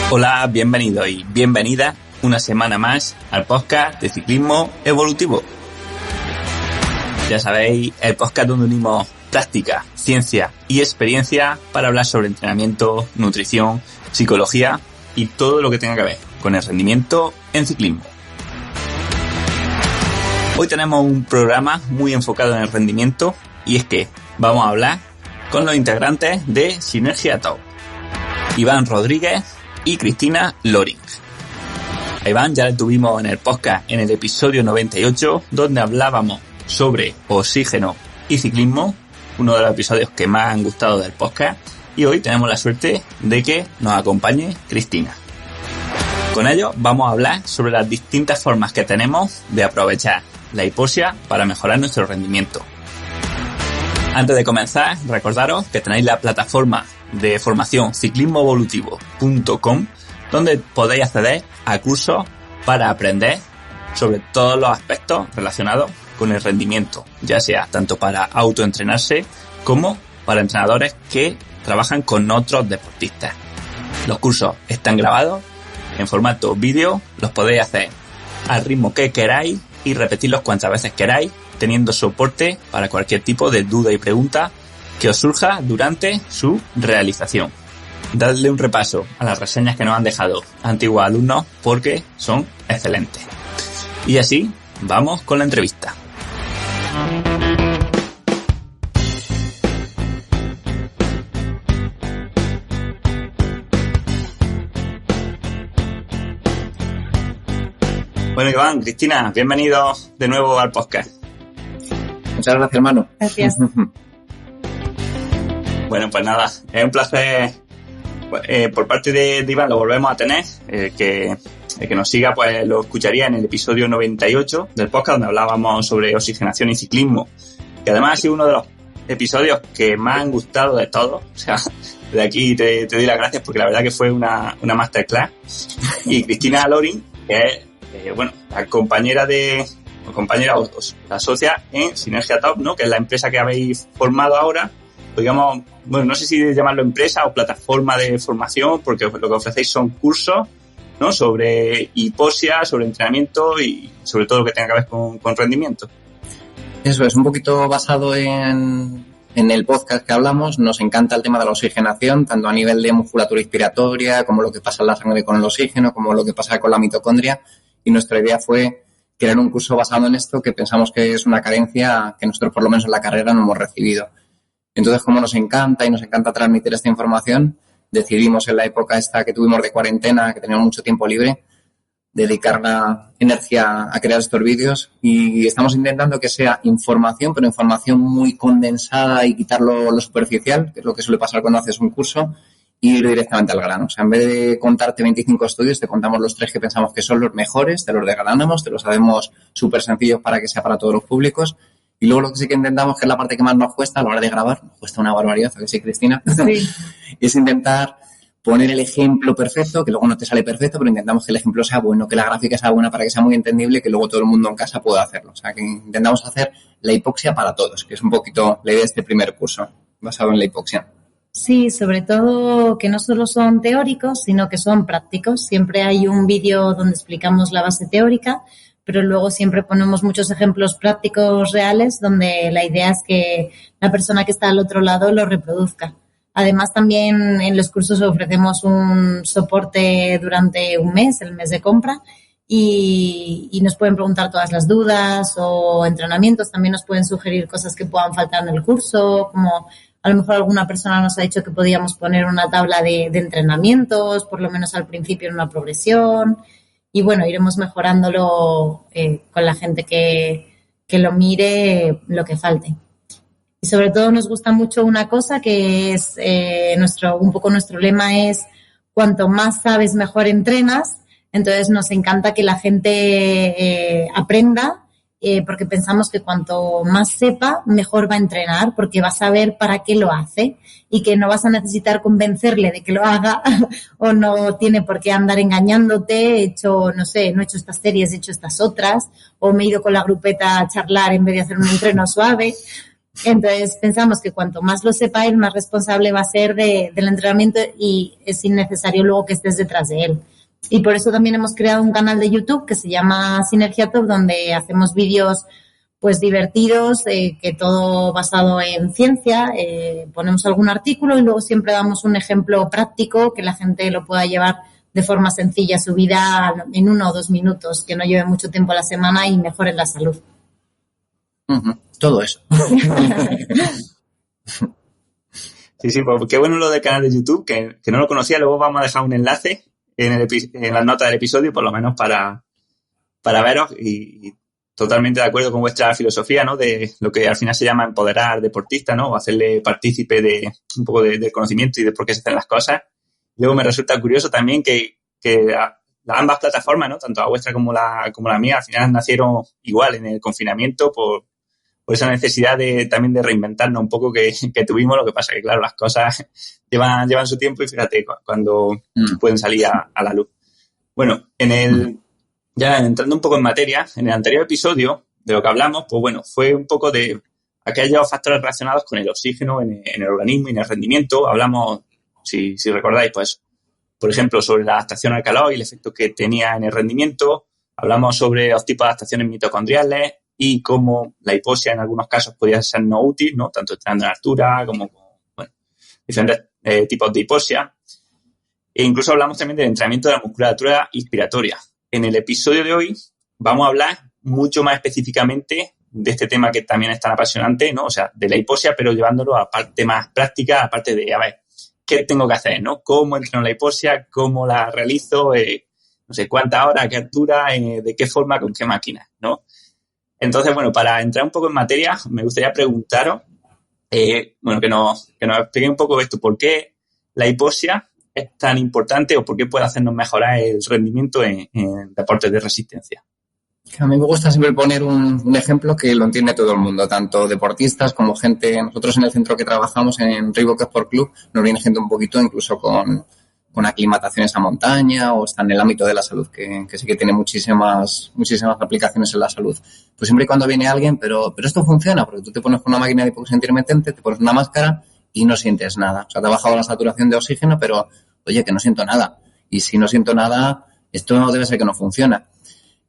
Hola, bienvenido y bienvenida una semana más al podcast de Ciclismo Evolutivo. Ya sabéis, el podcast donde unimos práctica, ciencia y experiencia para hablar sobre entrenamiento, nutrición, psicología y todo lo que tenga que ver con el rendimiento en ciclismo. Hoy tenemos un programa muy enfocado en el rendimiento y es que vamos a hablar con los integrantes de Sinergia Top, Iván Rodríguez y Cristina Loring. A Iván ya le tuvimos en el podcast en el episodio 98, donde hablábamos sobre oxígeno y ciclismo, uno de los episodios que más han gustado del podcast, y hoy tenemos la suerte de que nos acompañe Cristina. Con ello vamos a hablar sobre las distintas formas que tenemos de aprovechar la hipoxia para mejorar nuestro rendimiento. Antes de comenzar, recordaros que tenéis la plataforma de formación ciclismoevolutivo.com, donde podéis acceder a cursos para aprender sobre todos los aspectos relacionados con el rendimiento, ya sea tanto para autoentrenarse como para entrenadores que trabajan con otros deportistas. Los cursos están grabados en formato vídeo, los podéis hacer al ritmo que queráis y repetirlos cuantas veces queráis, teniendo soporte para cualquier tipo de duda y pregunta que os surja durante su realización. Dadle un repaso a las reseñas que nos han dejado antiguos alumnos porque son excelentes. Y así, vamos con la entrevista. Bueno, Iván, Cristina, bienvenidos de nuevo al podcast. Muchas gracias, hermano. Gracias. Bueno, pues nada, es un placer por parte de Iván, lo volvemos a tener. El que nos siga, pues lo escucharía en el episodio 98 del podcast, donde hablábamos sobre oxigenación y ciclismo. Que además ha sido uno de los episodios que más han gustado de todos. O sea, de aquí te doy las gracias porque la verdad que fue una masterclass. Y Cristina Loring, que es, la compañera o la socia en Sinergia Top, ¿no? Que es la empresa que habéis formado ahora. Digamos, bueno, no sé si llamarlo empresa o plataforma de formación, porque lo que ofrecéis son cursos, ¿no? Sobre hipoxia, sobre entrenamiento y sobre todo lo que tenga que ver con rendimiento. Eso es, un poquito basado en el podcast que hablamos. Nos encanta el tema de la oxigenación, tanto a nivel de musculatura inspiratoria, como lo que pasa en la sangre con el oxígeno, como lo que pasa con la mitocondria. Y nuestra idea fue crear un curso basado en esto, que pensamos que es una carencia que nosotros, por lo menos en la carrera, no hemos recibido. Entonces, como nos encanta transmitir esta información, decidimos en la época esta que tuvimos de cuarentena, que teníamos mucho tiempo libre, dedicar la energía a crear estos vídeos, y estamos intentando que sea información, pero información muy condensada y quitar lo superficial, que es lo que suele pasar cuando haces un curso, y ir directamente al grano. O sea, en vez de contarte 25 estudios, te contamos los 3 que pensamos que son los mejores, te los desgranamos, te los hacemos súper sencillos para que sea para todos los públicos. Y luego lo que sí que intentamos, que es la parte que más nos cuesta a la hora de grabar, nos cuesta una barbaridad, ¿a que sí, Cristina? Sí. Es intentar poner el ejemplo perfecto, que luego no te sale perfecto, pero intentamos que el ejemplo sea bueno, que la gráfica sea buena para que sea muy entendible y que luego todo el mundo en casa pueda hacerlo. O sea, que intentamos hacer la hipoxia para todos, que es un poquito la idea de este primer curso, basado en la hipoxia. Sí, sobre todo que no solo son teóricos, sino que son prácticos. Siempre hay un vídeo donde explicamos la base teórica, pero luego siempre ponemos muchos ejemplos prácticos reales donde la idea es que la persona que está al otro lado lo reproduzca. Además, también en los cursos ofrecemos un soporte durante un mes, el mes de compra, y nos pueden preguntar todas las dudas o entrenamientos. También nos pueden sugerir cosas que puedan faltar en el curso, como a lo mejor alguna persona nos ha dicho que podíamos poner una tabla de entrenamientos, por lo menos al principio en una progresión. Y bueno, iremos mejorándolo con la gente que lo mire lo que falte. Y sobre todo nos gusta mucho una cosa que es un poco nuestro lema es: cuanto más sabes, mejor entrenas. Entonces nos encanta que la gente aprenda, porque pensamos que cuanto más sepa, mejor va a entrenar, porque va a saber para qué lo hace y que no vas a necesitar convencerle de que lo haga o no tiene por qué andar engañándote, no he hecho estas series, he hecho estas otras, o me he ido con la grupeta a charlar en vez de hacer un entreno suave. Entonces pensamos que cuanto más lo sepa él, más responsable va a ser del entrenamiento y es innecesario luego que estés detrás de él. Y por eso también hemos creado un canal de YouTube que se llama Sinergia Top, donde hacemos vídeos pues divertidos, que todo basado en ciencia, ponemos algún artículo y luego siempre damos un ejemplo práctico que la gente lo pueda llevar de forma sencilla a su vida en 1 o 2 minutos, que no lleve mucho tiempo a la semana y mejore la salud. Uh-huh. Todo eso. Sí, pues qué bueno lo del canal de YouTube, que no lo conocía. Luego vamos a dejar un enlace en las notas del episodio, por lo menos para veros y totalmente de acuerdo con vuestra filosofía, ¿no? De lo que al final se llama empoderar deportista, ¿no? O hacerle partícipe de un poco del conocimiento y de por qué se hacen las cosas. Luego me resulta curioso también que ambas plataformas, ¿no? Tanto la vuestra como la mía, al final nacieron igual en el confinamiento por esa necesidad también de reinventarnos un poco que tuvimos. Lo que pasa que, claro, las cosas llevan su tiempo y fíjate cuando pueden salir a la luz. Bueno, ya entrando un poco en materia, en el anterior episodio de lo que hablamos, pues bueno, fue un poco de aquellos factores relacionados con el oxígeno en el organismo y en el rendimiento. Hablamos, si recordáis, pues, por ejemplo, sobre la adaptación al calor y el efecto que tenía en el rendimiento. Hablamos sobre los tipos de adaptaciones mitocondriales y cómo la hipoxia en algunos casos podía ser no útil, ¿no? Tanto entrenando en altura como diferentes tipos de hipoxia. E incluso hablamos también del entrenamiento de la musculatura inspiratoria. En el episodio de hoy vamos a hablar mucho más específicamente de este tema que también es tan apasionante, ¿no? O sea, de la hipoxia, pero llevándolo a parte más práctica, a parte de, a ver, ¿qué tengo que hacer, no? ¿Cómo entreno la hipoxia? ¿Cómo la realizo? No sé, cuántas horas, qué altura, de qué forma, con qué máquina, ¿no? Entonces, bueno, para entrar un poco en materia, me gustaría preguntaros, que nos explique un poco esto, ¿por qué la hipoxia es tan importante o por qué puede hacernos mejorar el rendimiento en deportes de resistencia? A mí me gusta siempre poner un ejemplo que lo entiende todo el mundo, tanto deportistas como gente. Nosotros en el centro que trabajamos, en Reebok Sport Club, nos viene gente un poquito incluso con aclimataciones a montaña o está en el ámbito de la salud, que sí que tiene muchísimas aplicaciones en la salud. Pues siempre y cuando viene alguien, pero esto funciona, porque tú te pones con una máquina de hipoxia intermitente, te pones una máscara y no sientes nada. O sea, te ha bajado la saturación de oxígeno, pero, oye, que no siento nada. Y si no siento nada, esto no debe ser que no funciona.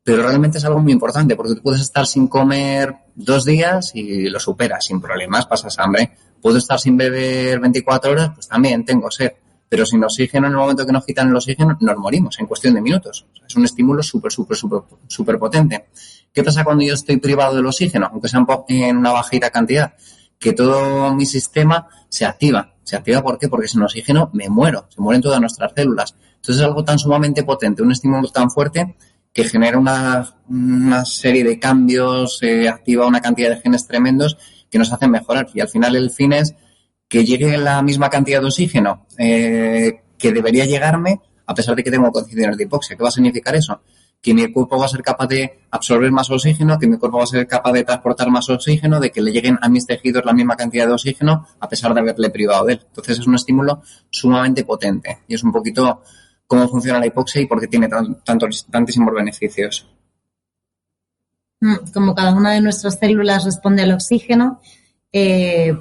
Pero realmente es algo muy importante, porque tú puedes estar sin comer 2 días y lo superas sin problemas, pasas hambre. Puedo estar sin beber 24 horas, pues también tengo sed. Pero sin oxígeno, en el momento que nos quitan el oxígeno, nos morimos en cuestión de minutos. O sea, es un estímulo súper potente. ¿Qué pasa cuando yo estoy privado del oxígeno? Aunque sea en una bajita cantidad, que todo mi sistema se activa. ¿Se activa por qué? Porque sin oxígeno me muero, se mueren todas nuestras células. Entonces es algo tan sumamente potente, un estímulo tan fuerte que genera una serie de cambios, activa una cantidad de genes tremendos que nos hacen mejorar. Y al final el fin es que llegue la misma cantidad de oxígeno que debería llegarme a pesar de que tengo condiciones de hipoxia. ¿Qué va a significar eso? Que mi cuerpo va a ser capaz de absorber más oxígeno, que mi cuerpo va a ser capaz de transportar más oxígeno, de que le lleguen a mis tejidos la misma cantidad de oxígeno a pesar de haberle privado de él. Entonces es un estímulo sumamente potente y es un poquito cómo funciona la hipoxia y por qué tiene tantísimos beneficios. Como cada una de nuestras células responde al oxígeno,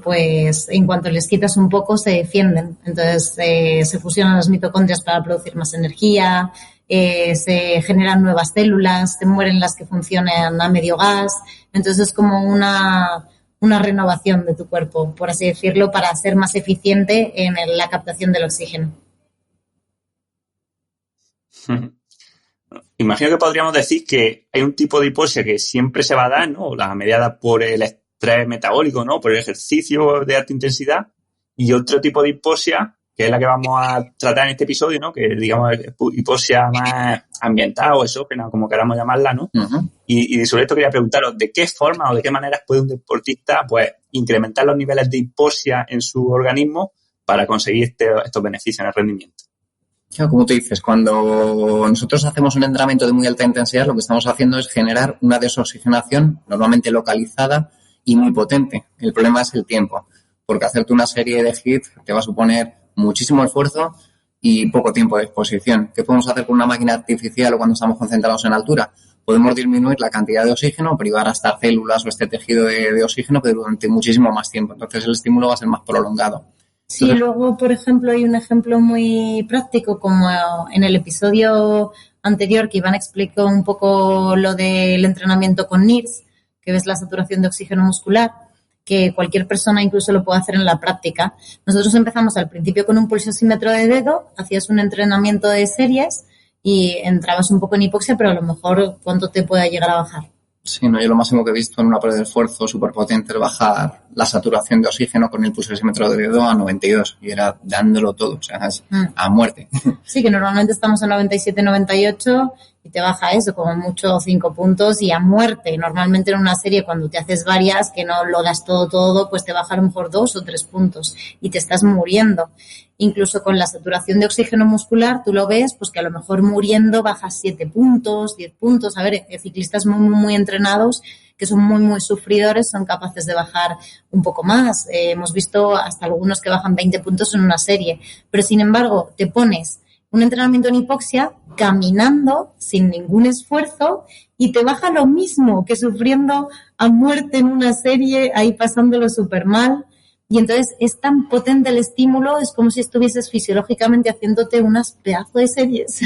pues en cuanto les quitas un poco se defienden. Entonces se fusionan las mitocondrias para producir más energía, se generan nuevas células, se mueren las que funcionan a medio gas. Entonces es como una renovación de tu cuerpo, por así decirlo, para ser más eficiente en la captación del oxígeno. Imagino que podríamos decir que hay un tipo de hipoxia que siempre se va a dar, ¿no? La mediada por el estrés metabólico, ¿no? Por el ejercicio de alta intensidad, y otro tipo de hipoxia, que es la que vamos a tratar en este episodio, ¿no? Que digamos es hipoxia más ambiental o exógena, como queramos llamarla, ¿no? Uh-huh. Y sobre esto quería preguntaros, ¿de qué forma o de qué maneras puede un deportista, pues, incrementar los niveles de hipoxia en su organismo para conseguir estos beneficios en el rendimiento? Como tú dices, cuando nosotros hacemos un entrenamiento de muy alta intensidad, lo que estamos haciendo es generar una desoxigenación normalmente localizada y muy potente. El problema es el tiempo, porque hacerte una serie de hits te va a suponer muchísimo esfuerzo y poco tiempo de exposición. ¿Qué podemos hacer con una máquina artificial o cuando estamos concentrados en altura? podemos disminuir la cantidad de oxígeno, privar a estas células o este tejido de oxígeno, pero durante muchísimo más tiempo. Entonces el estímulo va a ser más prolongado. Sí, luego, por ejemplo, hay un ejemplo muy práctico, como en el episodio anterior que Iván explicó un poco lo del entrenamiento con NIRS, que ves la saturación de oxígeno muscular, que cualquier persona incluso lo puede hacer en la práctica. Nosotros empezamos al principio con un pulsosímetro de dedo, hacías un entrenamiento de series y entrabas un poco en hipoxia, pero a lo mejor ¿cuánto te puede llegar a bajar? Sí, no, yo lo máximo que he visto en una prueba de esfuerzo súper potente es bajar la saturación de oxígeno con el pulsosímetro de dedo a 92 y era dándolo todo, o sea, es a muerte. Sí, que normalmente estamos en 97, 98 y te baja eso, como mucho 5 puntos y a muerte. Normalmente en una serie cuando te haces varias, que no lo das todo, pues te baja a lo mejor 2 o 3 puntos y te estás muriendo. Incluso con la saturación de oxígeno muscular, tú lo ves, pues que a lo mejor muriendo bajas 7 puntos, 10 puntos. A ver, ciclistas muy entrenados que son muy sufridores son capaces de bajar un poco más. Hemos visto hasta algunos que bajan 20 puntos en una serie. Pero, sin embargo, te pones un entrenamiento en hipoxia caminando sin ningún esfuerzo y te baja lo mismo que sufriendo a muerte en una serie, ahí pasándolo súper mal. Y entonces es tan potente el estímulo, es como si estuvieses fisiológicamente haciéndote unas pedazos de series.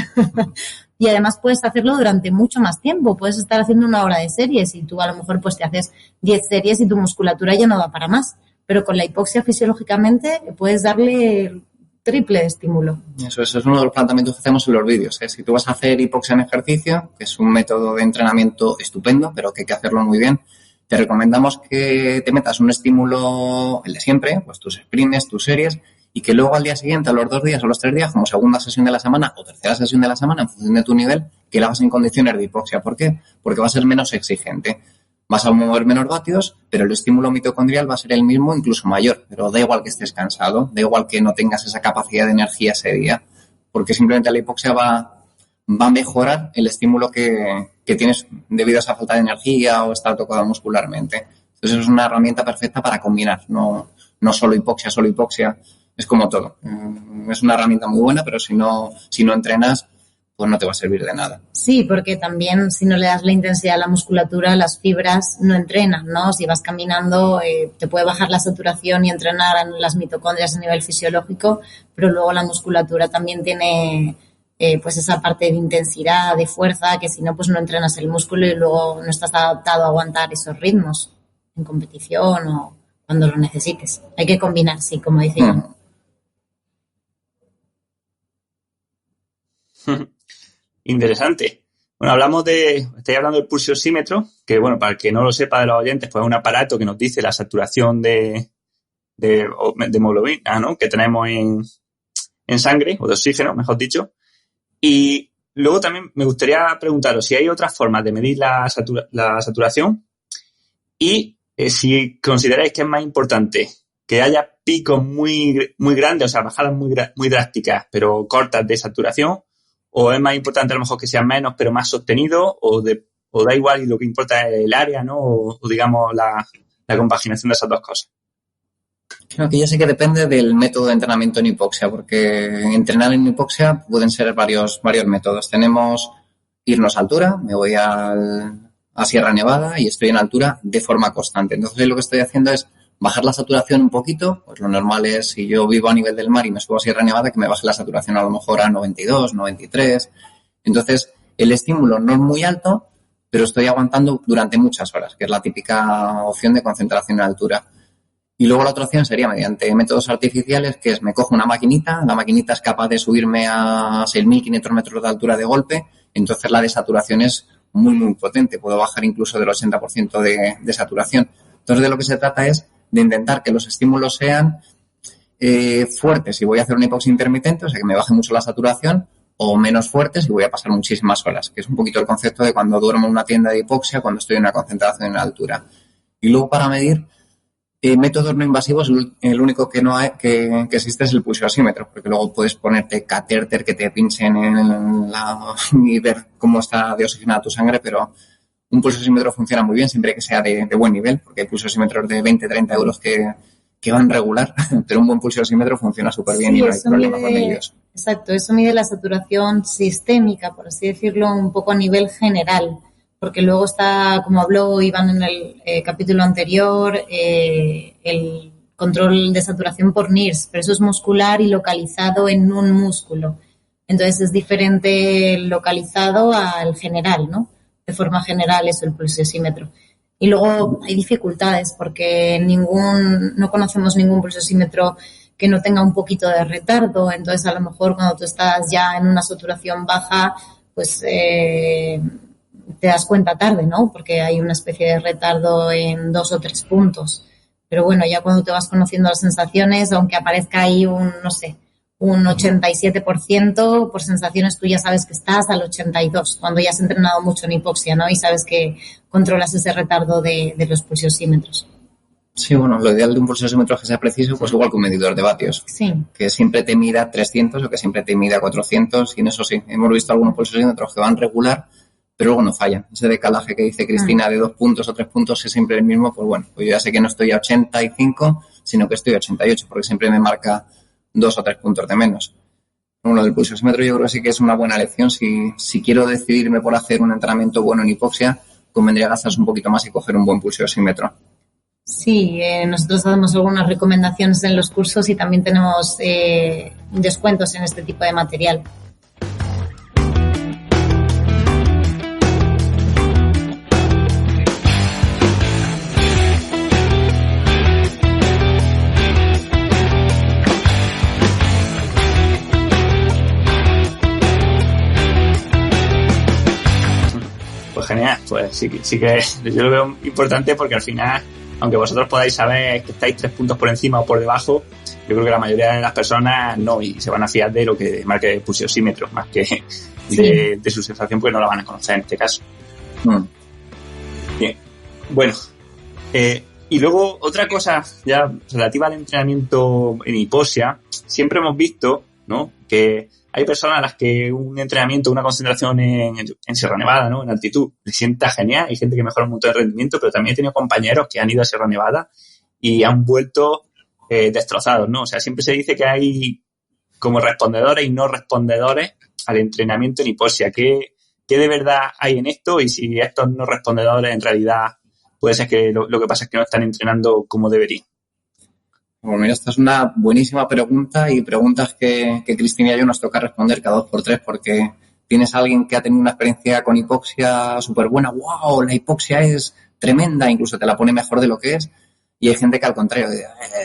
Y además puedes hacerlo durante mucho más tiempo. Puedes estar haciendo 1 hora de series y tú a lo mejor pues te haces 10 series y tu musculatura ya no da para más. Pero con la hipoxia fisiológicamente puedes darle triple estímulo. Eso es uno de los planteamientos que hacemos en los vídeos. Si tú vas a hacer hipoxia en ejercicio, que es un método de entrenamiento estupendo, pero que hay que hacerlo muy bien, te recomendamos que te metas un estímulo, el de siempre, pues tus sprints, tus series, y que luego al día siguiente, a los 2 días o los 3 días, como segunda sesión de la semana o tercera sesión de la semana, en función de tu nivel, que la hagas en condiciones de hipoxia. ¿Por qué? Porque va a ser menos exigente. Vas a mover menos vatios, pero el estímulo mitocondrial va a ser el mismo, incluso mayor. Pero da igual que estés cansado, da igual que no tengas esa capacidad de energía ese día, porque simplemente la hipoxia va a mejorar el estímulo que tienes debido a esa falta de energía o estar tocado muscularmente. Entonces es una herramienta perfecta para combinar, no solo hipoxia, es como todo. Es una herramienta muy buena, pero si no entrenas, pues no te va a servir de nada. Sí, porque también si no le das la intensidad a la musculatura, las fibras no entrenan, ¿no? Si vas caminando, te puede bajar la saturación y entrenar las mitocondrias a nivel fisiológico, pero luego la musculatura también tiene pues esa parte de intensidad, de fuerza, que si no, pues no entrenas el músculo y luego no estás adaptado a aguantar esos ritmos en competición o cuando lo necesites. Hay que combinar, sí, como decía. Interesante. Bueno, estoy hablando del pulsosímetro, que bueno, para el que no lo sepa de los oyentes, pues es un aparato que nos dice la saturación de hemoglobina, ¿no? Que tenemos en sangre, o de oxígeno, mejor dicho. Y luego también me gustaría preguntaros si hay otras formas de medir la saturación y si consideráis que es más importante que haya picos muy grandes, o sea, bajadas muy drásticas, pero cortas de saturación, o es más importante a lo mejor que sean menos, pero más sostenido, o da igual y lo que importa es el área, ¿no? O digamos, la compaginación de esas dos cosas. Creo que ya sé que depende del método de entrenamiento en hipoxia, porque entrenar en hipoxia pueden ser varios métodos. Tenemos irnos a altura, me voy a Sierra Nevada y estoy en altura de forma constante. Entonces lo que estoy haciendo es bajar la saturación un poquito, pues lo normal es si yo vivo a nivel del mar y me subo a Sierra Nevada que me baje la saturación a lo mejor a 92, 93. Entonces el estímulo no es muy alto, pero estoy aguantando durante muchas horas, que es la típica opción de concentración en altura. Y luego la otra opción sería mediante métodos artificiales, que es me cojo una maquinita, la maquinita es capaz de subirme a 6.500 metros de altura de golpe, entonces la desaturación es muy potente, puedo bajar incluso del 80% de saturación. Entonces de lo que se trata es de intentar que los estímulos sean fuertes si voy a hacer una hipoxia intermitente, o sea que me baje mucho la saturación, o menos fuertes y voy a pasar muchísimas horas, que es un poquito el concepto de cuando duermo en una tienda de hipoxia, cuando estoy en una concentración en altura. Y luego para medir métodos no invasivos, el único que no hay, que existe es el pulsosímetro, porque luego puedes ponerte catéter que te pinchen y ver cómo está de oxigenada tu sangre, pero un pulsosímetro funciona muy bien siempre que sea de buen nivel, porque hay pulsosímetros de 20-30 euros que van regular, pero un buen pulsosímetro funciona súper bien, sí, y no hay problema con ellos. Exacto, eso mide la saturación sistémica, por así decirlo, un poco a nivel general, porque luego está, como habló Iván en el capítulo anterior, el control de saturación por NIRS, pero eso es muscular y localizado en un músculo. Entonces es diferente localizado al general, ¿no? De forma general eso, el pulsiosímetro. Y luego hay dificultades porque no conocemos ningún pulsiosímetro que no tenga un poquito de retardo. Entonces a lo mejor cuando tú estás ya en una saturación baja, pues te das cuenta tarde, ¿no? Porque hay una especie de retardo en 2 o 3 puntos. Pero bueno, ya cuando te vas conociendo las sensaciones, aunque aparezca ahí un 87%, por sensaciones tú ya sabes que estás al 82%, cuando ya has entrenado mucho en hipoxia, ¿no? Y sabes que controlas ese retardo de los pulsiosímetros. Sí, bueno, lo ideal de un pulsiosímetro es que sea preciso, pues igual que un medidor de vatios. Sí. Que siempre te mida 300 o que siempre te mida 400, y en eso sí, hemos visto algunos pulsiosímetros que van regular, pero luego no fallan. Ese decalaje que dice Cristina de 2 puntos o 3 puntos es siempre el mismo, pues bueno, pues yo ya sé que no estoy a 85, sino que estoy a 88, porque siempre me marca 2 o 3 puntos de menos. Bueno, del pulsiosímetro yo creo que sí que es una buena elección. Si quiero decidirme por hacer un entrenamiento bueno en hipoxia, convendría gastarse un poquito más y coger un buen pulsiosímetro. Sí, nosotros damos algunas recomendaciones en los cursos y también tenemos descuentos en este tipo de material. Pues genial, pues sí que yo lo veo importante porque al final, aunque vosotros podáis saber que estáis 3 puntos por encima o por debajo, yo creo que la mayoría de las personas no, y se van a fiar de lo que marque el pulsiosímetro, más que de su sensación, pues no la van a conocer en este caso. Bien, bueno, y luego otra cosa ya relativa al entrenamiento en hipoxia, siempre hemos visto, ¿no?, que hay personas a las que un entrenamiento, una concentración en Sierra Nevada, ¿no?, en altitud, les sienta genial. Hay gente que mejora un montón de rendimiento, pero también he tenido compañeros que han ido a Sierra Nevada y han vuelto destrozados, ¿no? O sea, siempre se dice que hay como respondedores y no respondedores al entrenamiento en hipoxia. ¿Qué de verdad hay en esto? Y si estos no respondedores en realidad puede ser que lo que pasa es que no están entrenando como deberían. Bueno, mira, esta es una buenísima pregunta y preguntas que Cristina y yo nos toca responder cada 2 por 3 porque tienes a alguien que ha tenido una experiencia con hipoxia súper buena. ¡Wow! La hipoxia es tremenda, incluso te la pone mejor de lo que es. Y hay gente que al contrario,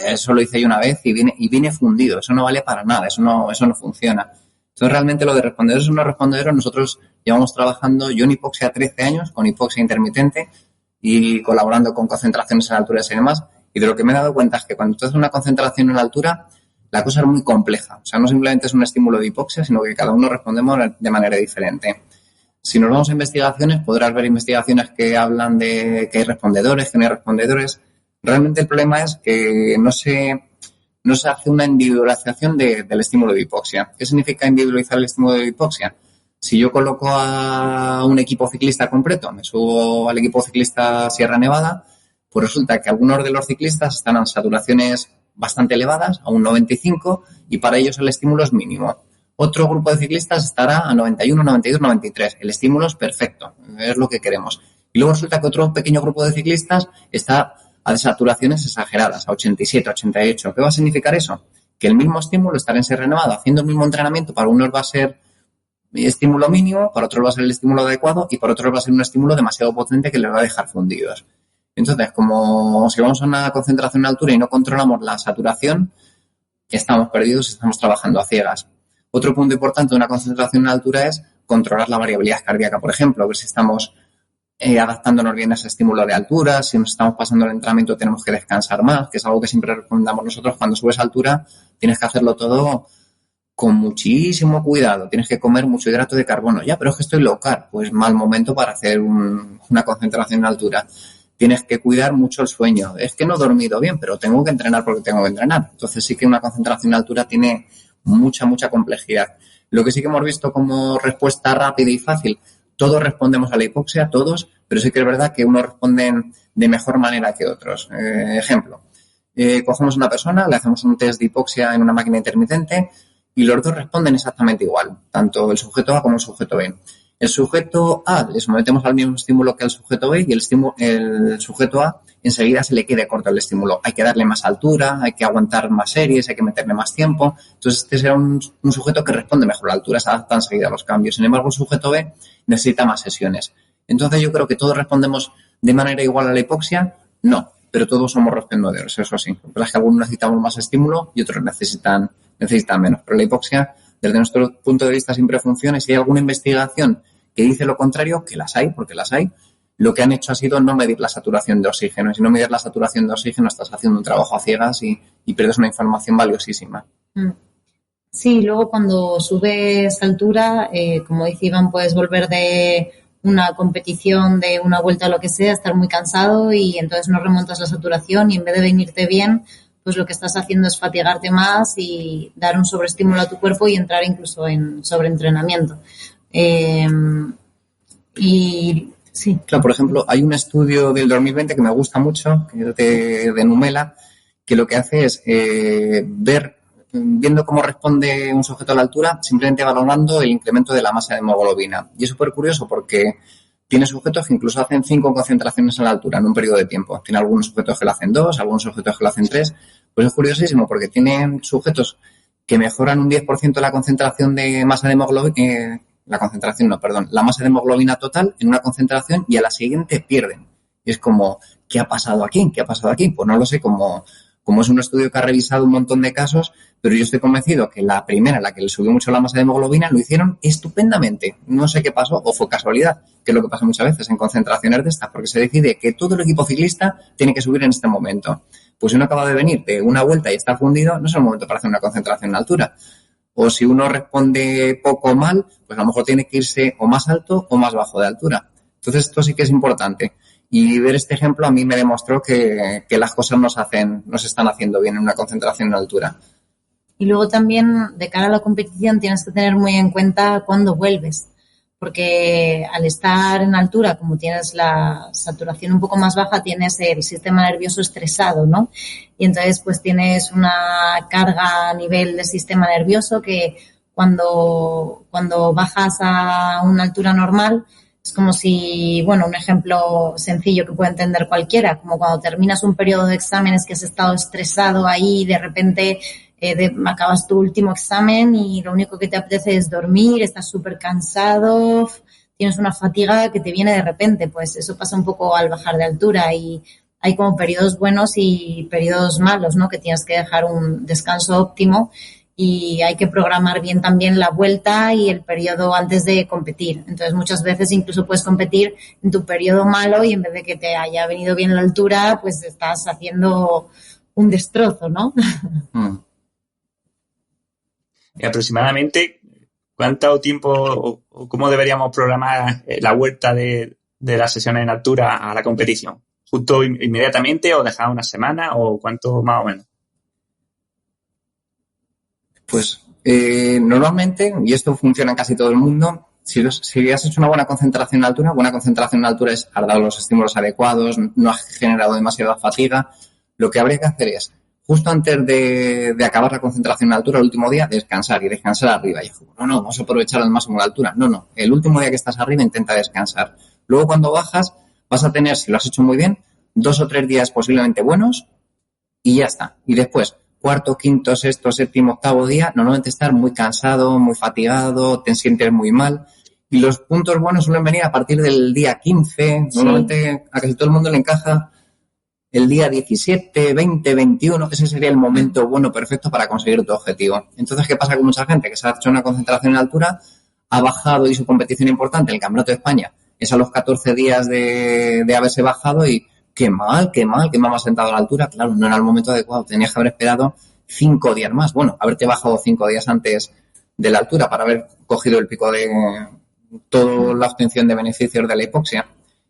eso lo hice yo una vez y viene fundido. Eso no vale para nada, eso no funciona. Entonces realmente lo de respondederos o no respondederos, nosotros llevamos trabajando yo en hipoxia 13 años, con hipoxia intermitente y colaborando con concentraciones en alturas y demás. Y de lo que me he dado cuenta es que cuando tú haces una concentración en altura, la cosa es muy compleja. O sea, no simplemente es un estímulo de hipoxia, sino que cada uno respondemos de manera diferente. Si nos vamos a investigaciones, podrás ver investigaciones que hablan de que hay respondedores, que no hay respondedores. Realmente el problema es que no se hace una individualización del estímulo de hipoxia. ¿Qué significa individualizar el estímulo de hipoxia? Si yo coloco a un equipo ciclista completo, me subo al equipo ciclista Sierra Nevada, pues resulta que algunos de los ciclistas están a saturaciones bastante elevadas, a un 95, y para ellos el estímulo es mínimo. Otro grupo de ciclistas estará a 91, 92, 93. El estímulo es perfecto, es lo que queremos. Y luego resulta que otro pequeño grupo de ciclistas está a saturaciones exageradas, a 87, 88. ¿Qué va a significar eso? Que el mismo estímulo, estar en Sierra Nevada haciendo el mismo entrenamiento, para unos va a ser estímulo mínimo, para otros va a ser el estímulo adecuado y para otros va a ser un estímulo demasiado potente que les va a dejar fundidos. Entonces, como si vamos a una concentración en altura y no controlamos la saturación, estamos perdidos y estamos trabajando a ciegas. Otro punto importante de una concentración en altura es controlar la variabilidad cardíaca, por ejemplo, ver si estamos adaptándonos bien a ese estímulo de altura, si nos estamos pasando el entrenamiento tenemos que descansar más, que es algo que siempre recomendamos nosotros. Cuando subes a altura tienes que hacerlo todo con muchísimo cuidado, tienes que comer mucho hidrato de carbono. Ya, pero es que estoy low carb, pues mal momento para hacer una concentración en altura. Tienes que cuidar mucho el sueño. Es que no he dormido bien, pero tengo que entrenar porque tengo que entrenar. Entonces sí que una concentración en altura tiene mucha complejidad. Lo que sí que hemos visto como respuesta rápida y fácil, todos respondemos a la hipoxia, todos, pero sí que es verdad que unos responden de mejor manera que otros. Ejemplo, cogemos una persona, le hacemos un test de hipoxia en una máquina intermitente y los dos responden exactamente igual, tanto el sujeto A como el sujeto B. El sujeto A le sometemos al mismo estímulo que al sujeto B y el sujeto A enseguida se le queda corto el estímulo. Hay que darle más altura, hay que aguantar más series, hay que meterle más tiempo. Entonces, este será un sujeto que responde mejor a la altura, se adapta enseguida a los cambios. Sin embargo, el sujeto B necesita más sesiones. Entonces, yo creo que todos respondemos de manera igual a la hipoxia. No, pero todos somos respondedores, eso sí. Lo que pasa es que algunos necesitamos más estímulo y otros necesitan menos. Pero la hipoxia, desde nuestro punto de vista, siempre funciona. Y si hay alguna investigación que dice lo contrario, que las hay, porque las hay, lo que han hecho ha sido no medir la saturación de oxígeno. Y si no mides la saturación de oxígeno, estás haciendo un trabajo a ciegas y pierdes una información valiosísima. Sí, luego cuando subes altura, como dice Iván, puedes volver de una competición, de una vuelta o lo que sea, estar muy cansado y entonces no remontas la saturación y en vez de venirte bien, pues lo que estás haciendo es fatigarte más y dar un sobreestímulo a tu cuerpo y entrar incluso en sobreentrenamiento. Y sí. Claro, por ejemplo, hay un estudio del 2020 que me gusta mucho, que es de Numela, que lo que hace es viendo cómo responde un sujeto a la altura, simplemente valorando el incremento de la masa de hemoglobina. Y es súper curioso porque tiene sujetos que incluso hacen 5 concentraciones a la altura en un periodo de tiempo. Tiene algunos sujetos que lo hacen 2, algunos sujetos que lo hacen 3. Pues es curiosísimo porque tienen sujetos que mejoran un 10% la concentración de masa de hemoglobina, la masa de hemoglobina total en una concentración y a la siguiente pierden. Y es como, ¿qué ha pasado aquí? ¿Qué ha pasado aquí? Pues no lo sé, como es un estudio que ha revisado un montón de casos, pero yo estoy convencido que la primera, la que le subió mucho la masa de hemoglobina, lo hicieron estupendamente. No sé qué pasó, o fue casualidad, que es lo que pasa muchas veces en concentraciones de estas, porque se decide que todo el equipo ciclista tiene que subir en este momento. Pues si uno acaba de venir de una vuelta y está fundido, no es el momento para hacer una concentración en altura. O si uno responde poco o mal, pues a lo mejor tiene que irse o más alto o más bajo de altura. Entonces esto sí que es importante. Y ver este ejemplo a mí me demostró que las cosas no se están haciendo bien en una concentración en altura. Y luego también, de cara a la competición, tienes que tener muy en cuenta cuándo vuelves. Porque al estar en altura, como tienes la saturación un poco más baja, tienes el sistema nervioso estresado, ¿no? Y entonces, pues tienes una carga a nivel del sistema nervioso que cuando bajas a una altura normal, es como si, bueno, un ejemplo sencillo que puede entender cualquiera, como cuando terminas un periodo de exámenes que has estado estresado ahí y de repente acabas tu último examen y lo único que te apetece es dormir, estás súper cansado, tienes una fatiga que te viene de repente. Pues eso pasa un poco al bajar de altura y hay como periodos buenos y periodos malos, ¿no? Que tienes que dejar un descanso óptimo y hay que programar bien también la vuelta y el periodo antes de competir. Entonces, muchas veces incluso puedes competir en tu periodo malo y en vez de que te haya venido bien la altura, pues estás haciendo un destrozo, ¿no? Y aproximadamente, ¿cuánto tiempo o cómo deberíamos programar la vuelta de las sesiones en altura a la competición? ¿Justo inmediatamente o dejar una semana o cuánto más o menos? Pues normalmente, y esto funciona en casi todo el mundo, si has hecho una buena concentración en altura es has dado los estímulos adecuados, no has generado demasiada fatiga, lo que habría que hacer es, justo antes de acabar la concentración en altura, el último día, descansar y descansar arriba. Y digo, no, vamos a aprovechar al máximo la altura. No, el último día que estás arriba intenta descansar. Luego cuando bajas vas a tener, si lo has hecho muy bien, 2 o 3 días posiblemente buenos y ya está. Y después, cuarto, quinto, sexto, séptimo, octavo día, normalmente estar muy cansado, muy fatigado, te sientes muy mal. Y los puntos buenos suelen venir a partir del día 15. Sí. Normalmente a casi todo el mundo le encaja el día 17, 20, 21, ese sería el momento bueno, perfecto para conseguir tu objetivo. Entonces, ¿qué pasa con mucha gente? Que se ha hecho una concentración en altura, ha bajado y su competición importante, el Campeonato de España, es a los 14 días de haberse bajado y qué mal, que me ha sentado a la altura. Claro, no era el momento adecuado, tenías que haber esperado 5 días más. Bueno, haberte bajado 5 días antes de la altura para haber cogido el pico de toda la obtención de beneficios de la hipoxia.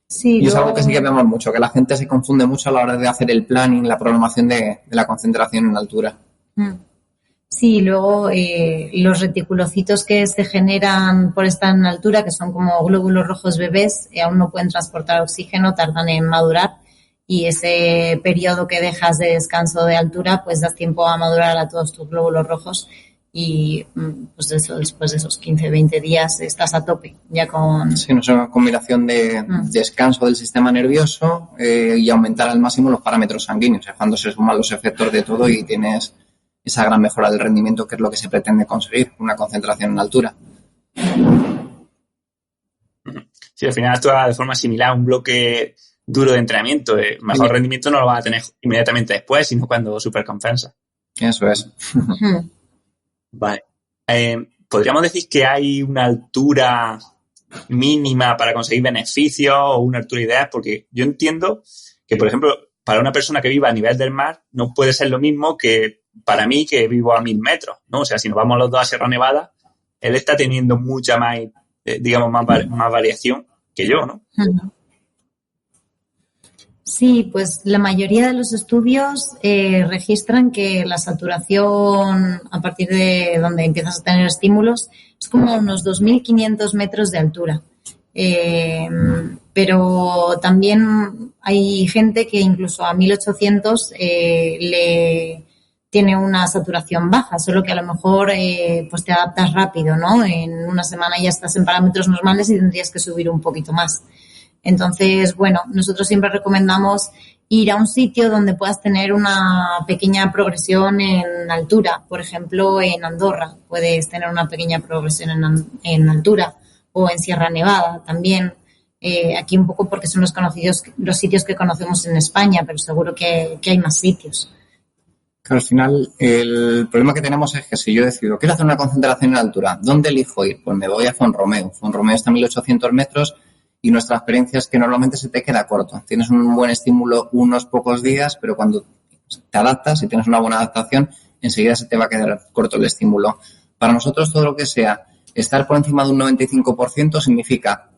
Sí, y es algo que sí que vemos mucho, que la gente se confunde mucho a la hora de hacer el planning, la programación de la concentración en altura. Sí, luego los reticulocitos que se generan por estar en altura, que son como glóbulos rojos bebés, aún no pueden transportar oxígeno, tardan en madurar y ese periodo que dejas de descanso de altura, pues das tiempo a madurar a todos tus glóbulos rojos y pues eso, después de esos 15, 20 días estás a tope ya con... Sí, no es una combinación de descanso del sistema nervioso y aumentar al máximo los parámetros sanguíneos. Es cuando se suman los efectos de todo y tienes esa gran mejora del rendimiento, que es lo que se pretende conseguir, una concentración en altura. Sí, al final actúa de forma similar a un bloque duro de entrenamiento. Mejor rendimiento no lo vas a tener inmediatamente después, sino cuando supercompensa. Eso es. Vale. ¿Podríamos decir que hay una altura mínima para conseguir beneficios o una altura ideal? Porque yo entiendo que, por ejemplo, para una persona que viva a nivel del mar no puede ser lo mismo que para mí, que vivo a 1000 metros, ¿no? O sea, si nos vamos los dos a Sierra Nevada, él está teniendo mucha más, digamos, más variación que yo, ¿no? Sí, pues la mayoría de los estudios registran que la saturación a partir de donde empiezas a tener estímulos es como unos 2.500 metros de altura. Pero también hay gente que incluso a 1.800 le tiene una saturación baja, solo que a lo mejor pues te adaptas rápido, ¿no? En una semana ya estás en parámetros normales y tendrías que subir un poquito más. Entonces, bueno, nosotros siempre recomendamos ir a un sitio donde puedas tener una pequeña progresión en altura. Por ejemplo, en Andorra puedes tener una pequeña progresión en altura, o en Sierra Nevada también. Aquí un poco porque son los sitios que conocemos en España, pero seguro que hay más sitios. Claro, al final el problema que tenemos es que si yo decido quiero hacer una concentración en altura, ¿dónde elijo ir? Pues me voy a Font-Romeu. Font-Romeu está a 1.800 metros y nuestra experiencia es que normalmente se te queda corto. Tienes un buen estímulo unos pocos días, pero cuando te adaptas y tienes una buena adaptación, enseguida se te va a quedar corto el estímulo. Para nosotros todo lo que sea estar por encima de un 95% significa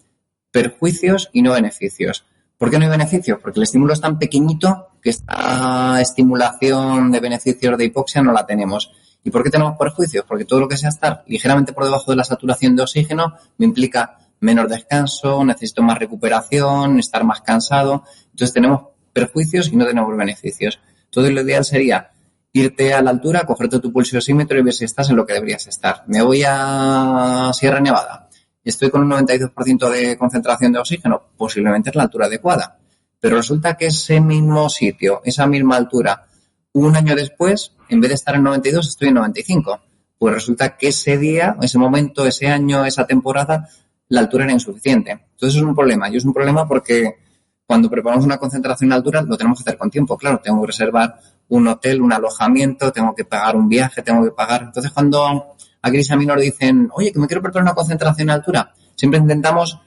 perjuicios y no beneficios. ¿Por qué no hay beneficios? Porque el estímulo es tan pequeñito que esta estimulación de beneficios de hipoxia no la tenemos. ¿Y por qué tenemos perjuicios? Porque todo lo que sea estar ligeramente por debajo de la saturación de oxígeno me implica menos descanso, necesito más recuperación, estar más cansado. Entonces tenemos perjuicios y no tenemos beneficios. Todo lo ideal sería irte a la altura, cogerte tu pulsiosímetro y ver si estás en lo que deberías estar. Me voy a Sierra Nevada. Estoy con un 92% de concentración de oxígeno. Posiblemente es la altura adecuada. Pero resulta que ese mismo sitio, esa misma altura, un año después, en vez de estar en 92, estoy en 95. Pues resulta que ese día, ese momento, ese año, esa temporada, la altura era insuficiente. Entonces es un problema. Y es un problema porque cuando preparamos una concentración en altura lo tenemos que hacer con tiempo. Claro, tengo que reservar un hotel, un alojamiento, tengo que pagar un viaje, tengo que pagar. Entonces cuando a Cris y a mí nos dicen, oye, que me quiero preparar una concentración en altura, siempre intentamos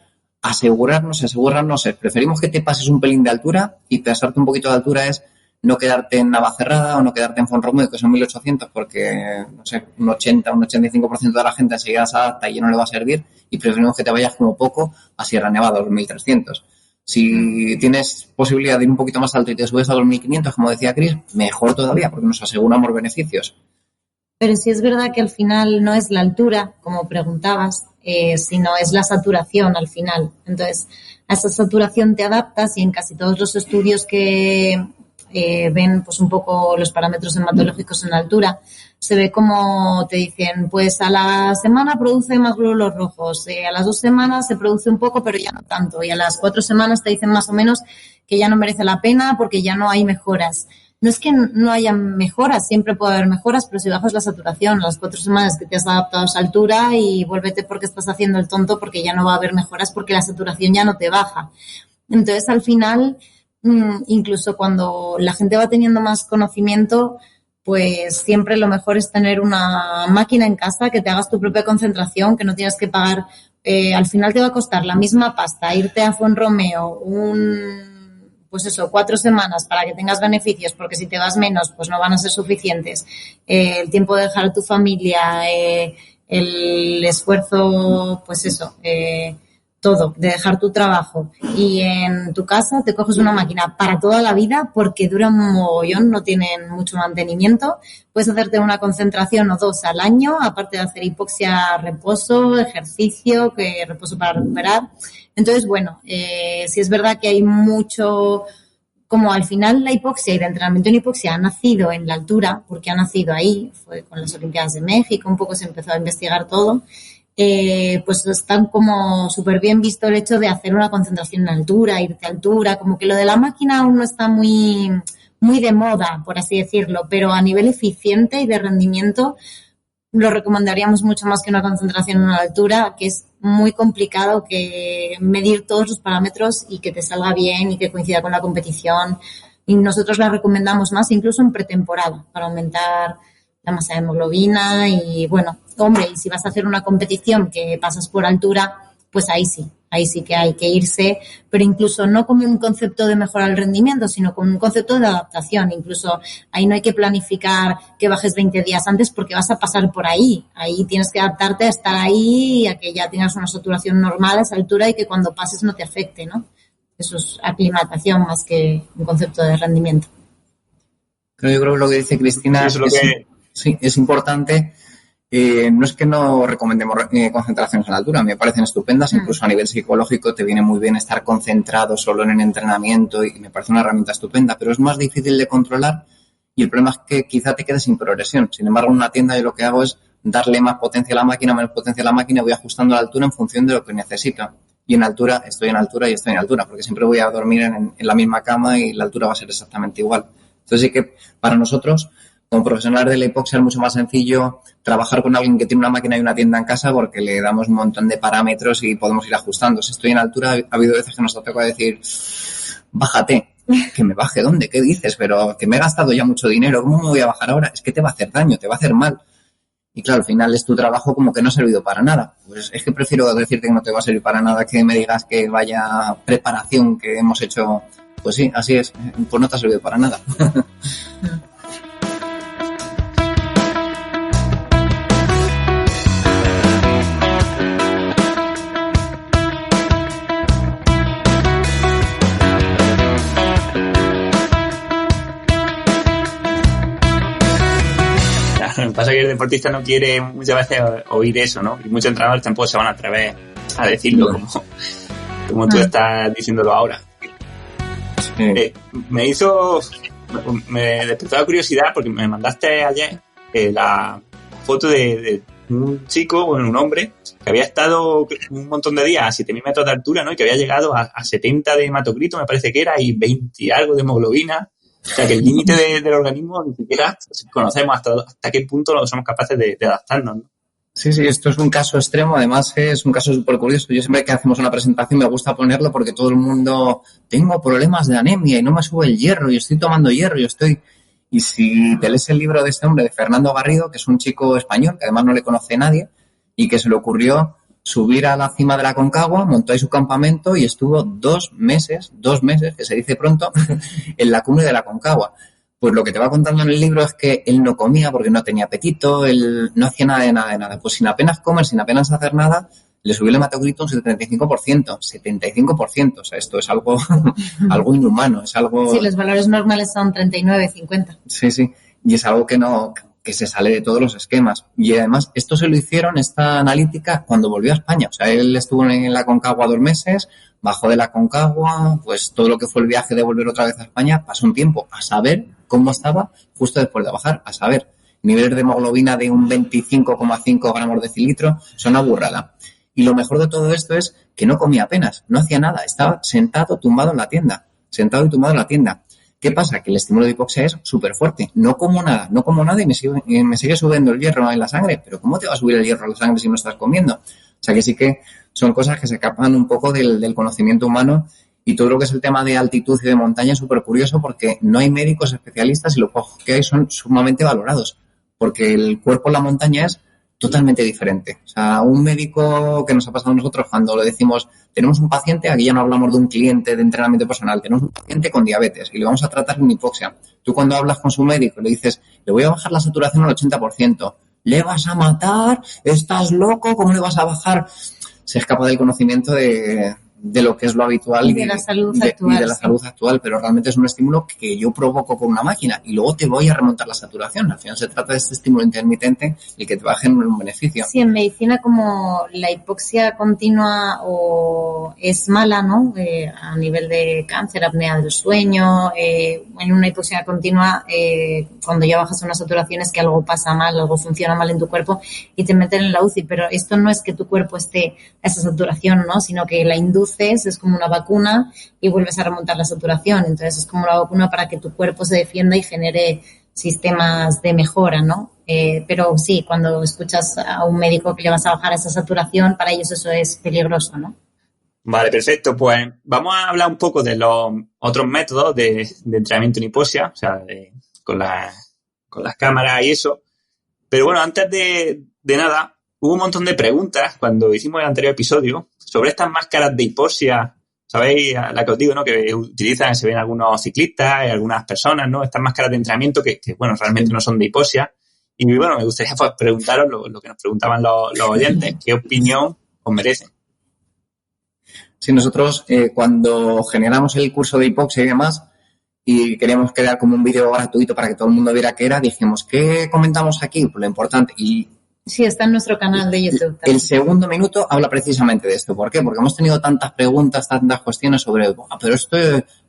asegurarnos. Preferimos que te pases un pelín de altura, y pasarte un poquito de altura es no quedarte en Navacerrada o no quedarte en Font-Romeu, que son 1.800, porque, no sé, un 85% de la gente enseguida se adapta y ya no le va a servir, y preferimos que te vayas como poco a Sierra Nevada, a los 1.300. Si tienes posibilidad de ir un poquito más alto y te subes a los 1.500, como decía Cris, mejor todavía, porque nos aseguramos beneficios. Pero sí es verdad que al final no es la altura, como preguntabas, sino es la saturación al final. Entonces, a esa saturación te adaptas, y en casi todos los estudios que ven pues un poco los parámetros hematológicos en altura, se ve como te dicen, pues a la semana produce más glóbulos rojos, a las 2 semanas se produce un poco, pero ya no tanto, y a las 4 semanas te dicen más o menos que ya no merece la pena porque ya no hay mejoras. No es que no haya mejoras, siempre puede haber mejoras, pero si bajas la saturación a las 4 semanas que te has adaptado a esa altura, y vuélvete porque estás haciendo el tonto, porque ya no va a haber mejoras porque la saturación ya no te baja. Entonces, al final, incluso cuando la gente va teniendo más conocimiento, pues siempre lo mejor es tener una máquina en casa que te hagas tu propia concentración, que no tienes que pagar. Al final te va a costar la misma pasta irte a Font-Romeu pues eso, 4 semanas para que tengas beneficios, porque si te vas menos, pues no van a ser suficientes. El tiempo de dejar a tu familia, el esfuerzo, pues eso, todo, de dejar tu trabajo. Y en tu casa te coges una máquina para toda la vida, porque dura un mogollón, no tienen mucho mantenimiento. Puedes hacerte una concentración o 2 al año, aparte de hacer hipoxia, reposo, ejercicio, reposo para recuperar. Entonces, bueno, sí es verdad que hay mucho como al final la hipoxia y el entrenamiento en hipoxia ha nacido en la altura, porque ha nacido ahí, fue con las Olimpiadas de México, un poco se empezó a investigar todo, pues están como súper bien visto el hecho de hacer una concentración en altura, irte a altura, como que lo de la máquina aún no está muy de moda, por así decirlo, pero a nivel eficiente y de rendimiento lo recomendaríamos mucho más que una concentración en una altura, que es muy complicado que medir todos los parámetros y que te salga bien y que coincida con la competición. Y nosotros la recomendamos más incluso en pretemporada para aumentar la masa de hemoglobina y, bueno, hombre, y si vas a hacer una competición que pasas por altura, pues ahí sí que hay que irse, pero incluso no como un concepto de mejorar el rendimiento, sino como un concepto de adaptación. Incluso ahí no hay que planificar que bajes 20 días antes porque vas a pasar por ahí. Ahí tienes que adaptarte a estar ahí, a que ya tengas una saturación normal a esa altura y que cuando pases no te afecte, ¿no? Eso es aclimatación más que un concepto de rendimiento. Yo creo que lo que dice Cristina es importante. No es que no recomendemos concentraciones a la altura, me parecen estupendas, incluso a nivel psicológico te viene muy bien estar concentrado solo en el entrenamiento y me parece una herramienta estupenda, pero es más difícil de controlar y el problema es que quizá te quedes sin progresión. Sin embargo, en una tienda yo lo que hago es darle más potencia a la máquina, menos potencia a la máquina, voy ajustando la altura en función de lo que necesito. Y en altura, estoy en altura y estoy en altura, porque siempre voy a dormir en la misma cama y la altura va a ser exactamente igual. Entonces sí que para nosotros, como profesionales de la hipoxia, es mucho más sencillo trabajar con alguien que tiene una máquina y una tienda en casa porque le damos un montón de parámetros y podemos ir ajustando. Si estoy en altura, ha habido veces que nos ha tocado decir, bájate. ¿Que me baje dónde? ¿Qué dices? Pero que me he gastado ya mucho dinero, ¿cómo me voy a bajar ahora? Es que te va a hacer daño, te va a hacer mal. Y claro, al final es tu trabajo como que no ha servido para nada. Pues es que prefiero decirte que no te va a servir para nada que me digas que vaya preparación que hemos hecho. Pues sí, así es. Pues no te ha servido para nada. Lo que pasa es que el deportista no quiere muchas veces oír eso, ¿no? Y muchos entrenadores tampoco se van a atrever a decirlo como tú estás diciéndolo ahora. Sí. Me despertó la curiosidad porque me mandaste ayer la foto de un chico, bueno, un hombre, que había estado un montón de días a 7.000 metros de altura, ¿no? Y que había llegado a 70 de hematocrito, me parece que era, y 20 y algo de hemoglobina. O sea, que el límite del organismo ni siquiera conocemos hasta qué punto somos capaces de adaptarnos, ¿no? Sí, esto es un caso extremo, además es un caso súper curioso. Yo siempre que hacemos una presentación me gusta ponerlo porque todo el mundo, tengo problemas de anemia y no me sube el hierro y estoy tomando hierro y si te lees el libro de este hombre, de Fernando Garrido, que es un chico español, que además no le conoce nadie y que se le ocurrió subir a la cima de la Aconcagua, montó ahí su campamento y estuvo 2 meses, que se dice pronto, en la cumbre de la Aconcagua. Pues lo que te va contando en el libro es que él no comía porque no tenía apetito, él no hacía nada de nada. Pues sin apenas comer, sin apenas hacer nada, le subió el hematocrito un 75%. 75%. O sea, esto es algo inhumano, es algo... Sí, los valores normales son 39, 50. Sí. Y es algo que se sale de todos los esquemas. Y además, esto se lo hicieron, esta analítica, cuando volvió a España. O sea, él estuvo en la Aconcagua 2 meses, bajó de la Aconcagua, pues todo lo que fue el viaje de volver otra vez a España, pasó un tiempo a saber cómo estaba justo después de bajar, a saber, niveles de hemoglobina de un 25,5 gramos de decilitro, son una burrada. Y lo mejor de todo esto es que no comía apenas, no hacía nada, estaba sentado, tumbado en la tienda. ¿Qué pasa? Que el estímulo de hipoxia es súper fuerte. No como nada y me sigue subiendo el hierro en la sangre. Pero ¿cómo te va a subir el hierro en la sangre si no estás comiendo? O sea que sí que son cosas que se escapan un poco del conocimiento humano y todo lo que es el tema de altitud y de montaña es súper curioso porque no hay médicos especialistas y los pocos que hay son sumamente valorados. Porque el cuerpo en la montaña es totalmente diferente. O sea, un médico que nos ha pasado a nosotros cuando le decimos, tenemos un paciente, aquí ya no hablamos de un cliente de entrenamiento personal, tenemos un paciente con diabetes y le vamos a tratar con hipoxia. Tú cuando hablas con su médico le dices, le voy a bajar la saturación al 80%. ¿Le vas a matar? ¿Estás loco? ¿Cómo le vas a bajar? Se escapa del conocimiento de de lo que es lo habitual y de la salud actual. Y de la salud actual, pero realmente es un estímulo que yo provoco con una máquina y luego te voy a remontar la saturación. Al final se trata de este estímulo intermitente y que te va a generar un beneficio. Sí, en medicina como la hipoxia continua o es mala, ¿no? A nivel de cáncer, apnea del sueño, en una hipoxia continua, cuando ya bajas una saturación es que algo pasa mal, algo funciona mal en tu cuerpo y te meten en la UCI, pero esto no es que tu cuerpo esté a esa saturación, ¿no? Sino que la induces, es como una vacuna y vuelves a remontar la saturación. Entonces es como una vacuna para que tu cuerpo se defienda y genere sistemas de mejora, ¿no? Pero sí, cuando escuchas a un médico que le vas a bajar esa saturación, para ellos eso es peligroso, ¿no? Vale, perfecto. Pues vamos a hablar un poco de los otros métodos de entrenamiento en hipoxia, o sea, con las cámaras y eso. Pero bueno, antes de nada, hubo un montón de preguntas cuando hicimos el anterior episodio sobre estas máscaras de hipoxia, ¿sabéis? La que os digo, ¿no? Que utilizan, se ven algunos ciclistas y algunas personas, ¿no? Estas máscaras de entrenamiento que bueno, realmente no son de hipoxia. Y bueno, me gustaría pues, preguntaros lo que nos preguntaban los oyentes. ¿Qué opinión os merecen? Sí, nosotros cuando generamos el curso de hipoxia y demás y queríamos crear como un vídeo gratuito para que todo el mundo viera qué era, dijimos, ¿qué comentamos aquí? Pues lo importante. Y sí, está en nuestro canal de YouTube también. El segundo minuto habla precisamente de esto. ¿Por qué? Porque hemos tenido tantas preguntas, tantas cuestiones sobre, pero esto,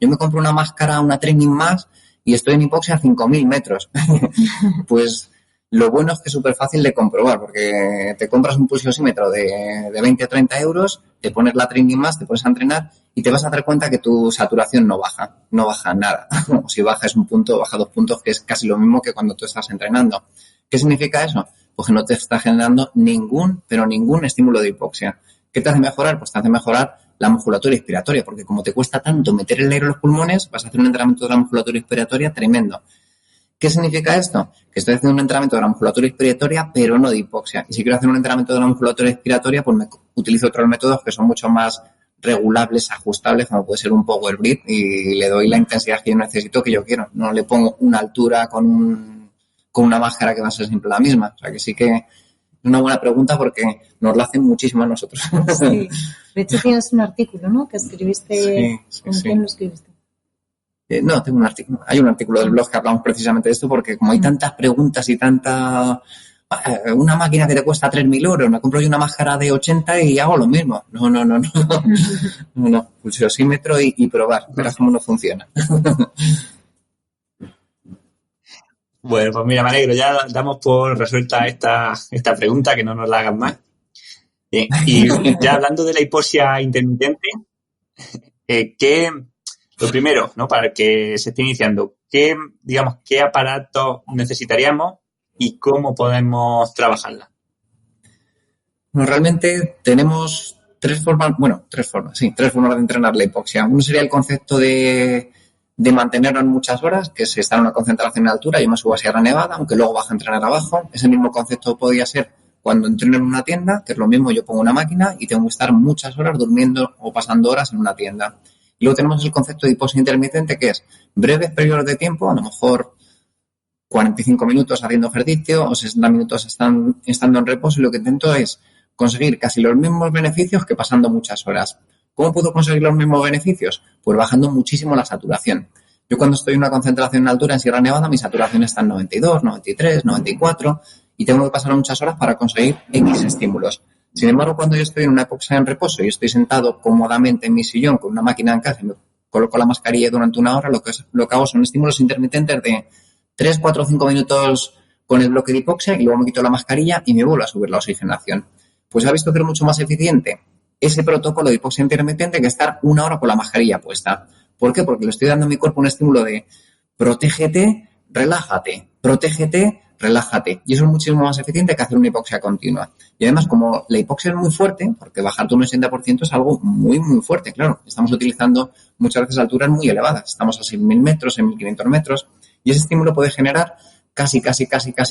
yo me compro una máscara, una Training Max y estoy en hipoxia a 5.000 metros. Pues lo bueno es que es súper fácil de comprobar, porque te compras un pulsiosímetro de 20 o 30 euros, te pones la Training Max, te pones a entrenar y te vas a dar cuenta que tu saturación no baja nada. O si baja es un punto, baja 2 puntos, que es casi lo mismo que cuando tú estás entrenando. ¿Qué significa eso? Pues que no te está generando ningún estímulo de hipoxia. ¿Qué te hace mejorar? Pues te hace mejorar la musculatura respiratoria, porque como te cuesta tanto meter el aire en los pulmones, vas a hacer un entrenamiento de la musculatura respiratoria tremendo. ¿Qué significa esto? Que estoy haciendo un entrenamiento de la musculatura respiratoria, pero no de hipoxia. Y si quiero hacer un entrenamiento de la musculatura respiratoria, pues utilizo otros métodos que son mucho más regulables, ajustables, como puede ser un power breath, y le doy la intensidad que yo necesito, que yo quiero. No le pongo una altura con una máscara que va a ser siempre la misma. O sea, que sí que es una buena pregunta porque nos la hacen muchísimo a nosotros. Sí. De hecho, tienes un artículo, ¿no? Que escribiste. Sí. ¿Con quién lo escribiste? No, tengo un artículo. Hay un artículo del blog que hablamos precisamente de esto porque como hay tantas preguntas y tanta... Una máquina que te cuesta 3.000 euros, me compro yo una máscara de 80 y hago lo mismo. No. Pulsiosímetro y probar. Verás cómo no funciona. Bueno, pues mira, me alegro. Ya damos por resuelta esta pregunta, que no nos la hagan más. Bien. Y ya hablando de la hipoxia intermitente, lo primero, ¿no? Para el que se esté iniciando, ¿qué aparatos necesitaríamos y cómo podemos trabajarla? Bueno, realmente tenemos tres formas de entrenar la hipoxia. Uno sería el concepto de mantenerlo en muchas horas, que es estar en una concentración en altura. Yo me subo a Sierra Nevada, aunque luego bajo a entrenar abajo. Ese mismo concepto podría ser cuando entreno en una tienda, que es lo mismo, yo pongo una máquina y tengo que estar muchas horas durmiendo o pasando horas en una tienda. Y luego tenemos el concepto de hipoxia intermitente, que es breves periodos de tiempo, a lo mejor 45 minutos haciendo ejercicio o 60 minutos estando en reposo, y lo que intento es conseguir casi los mismos beneficios que pasando muchas horas. ¿Cómo puedo conseguir los mismos beneficios? Pues bajando muchísimo la saturación. Yo cuando estoy en una concentración en altura en Sierra Nevada, mi saturación está en 92, 93, 94 y tengo que pasar muchas horas para conseguir X estímulos. Sin embargo, cuando yo estoy en una hipoxia en reposo y estoy sentado cómodamente en mi sillón con una máquina en casa y me coloco la mascarilla durante una hora, lo que hago son estímulos intermitentes de 3, 4 o 5 minutos con el bloque de hipoxia y luego me quito la mascarilla y me vuelvo a subir la oxigenación. Pues ha visto que es mucho más eficiente ese protocolo de hipoxia intermitente que estar una hora con la mascarilla puesta. ¿Por qué? Porque le estoy dando a mi cuerpo un estímulo de protégete, relájate, protégete, relájate. Y eso es muchísimo más eficiente que hacer una hipoxia continua. Y además, como la hipoxia es muy fuerte, porque bajarte un 80% es algo muy, muy fuerte, claro. Estamos utilizando muchas veces alturas muy elevadas. Estamos a 6.000 metros, 6.500 metros. Y ese estímulo puede generar casi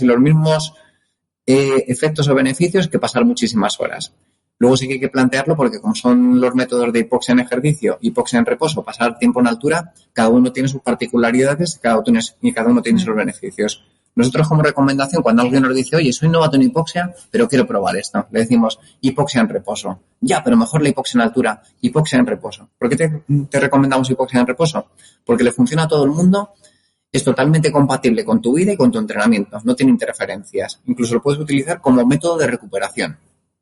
los mismos efectos o beneficios que pasar muchísimas horas. Luego sí que hay que plantearlo porque como son los métodos de hipoxia en ejercicio, hipoxia en reposo, pasar tiempo en altura, cada uno tiene sus particularidades y cada uno tiene sus beneficios. Nosotros como recomendación, cuando alguien nos dice, oye, soy novato en hipoxia, pero quiero probar esto, le decimos hipoxia en reposo. Ya, pero mejor la hipoxia en altura, hipoxia en reposo. ¿Por qué te recomendamos hipoxia en reposo? Porque le funciona a todo el mundo, es totalmente compatible con tu vida y con tu entrenamiento, no tiene interferencias. Incluso lo puedes utilizar como método de recuperación.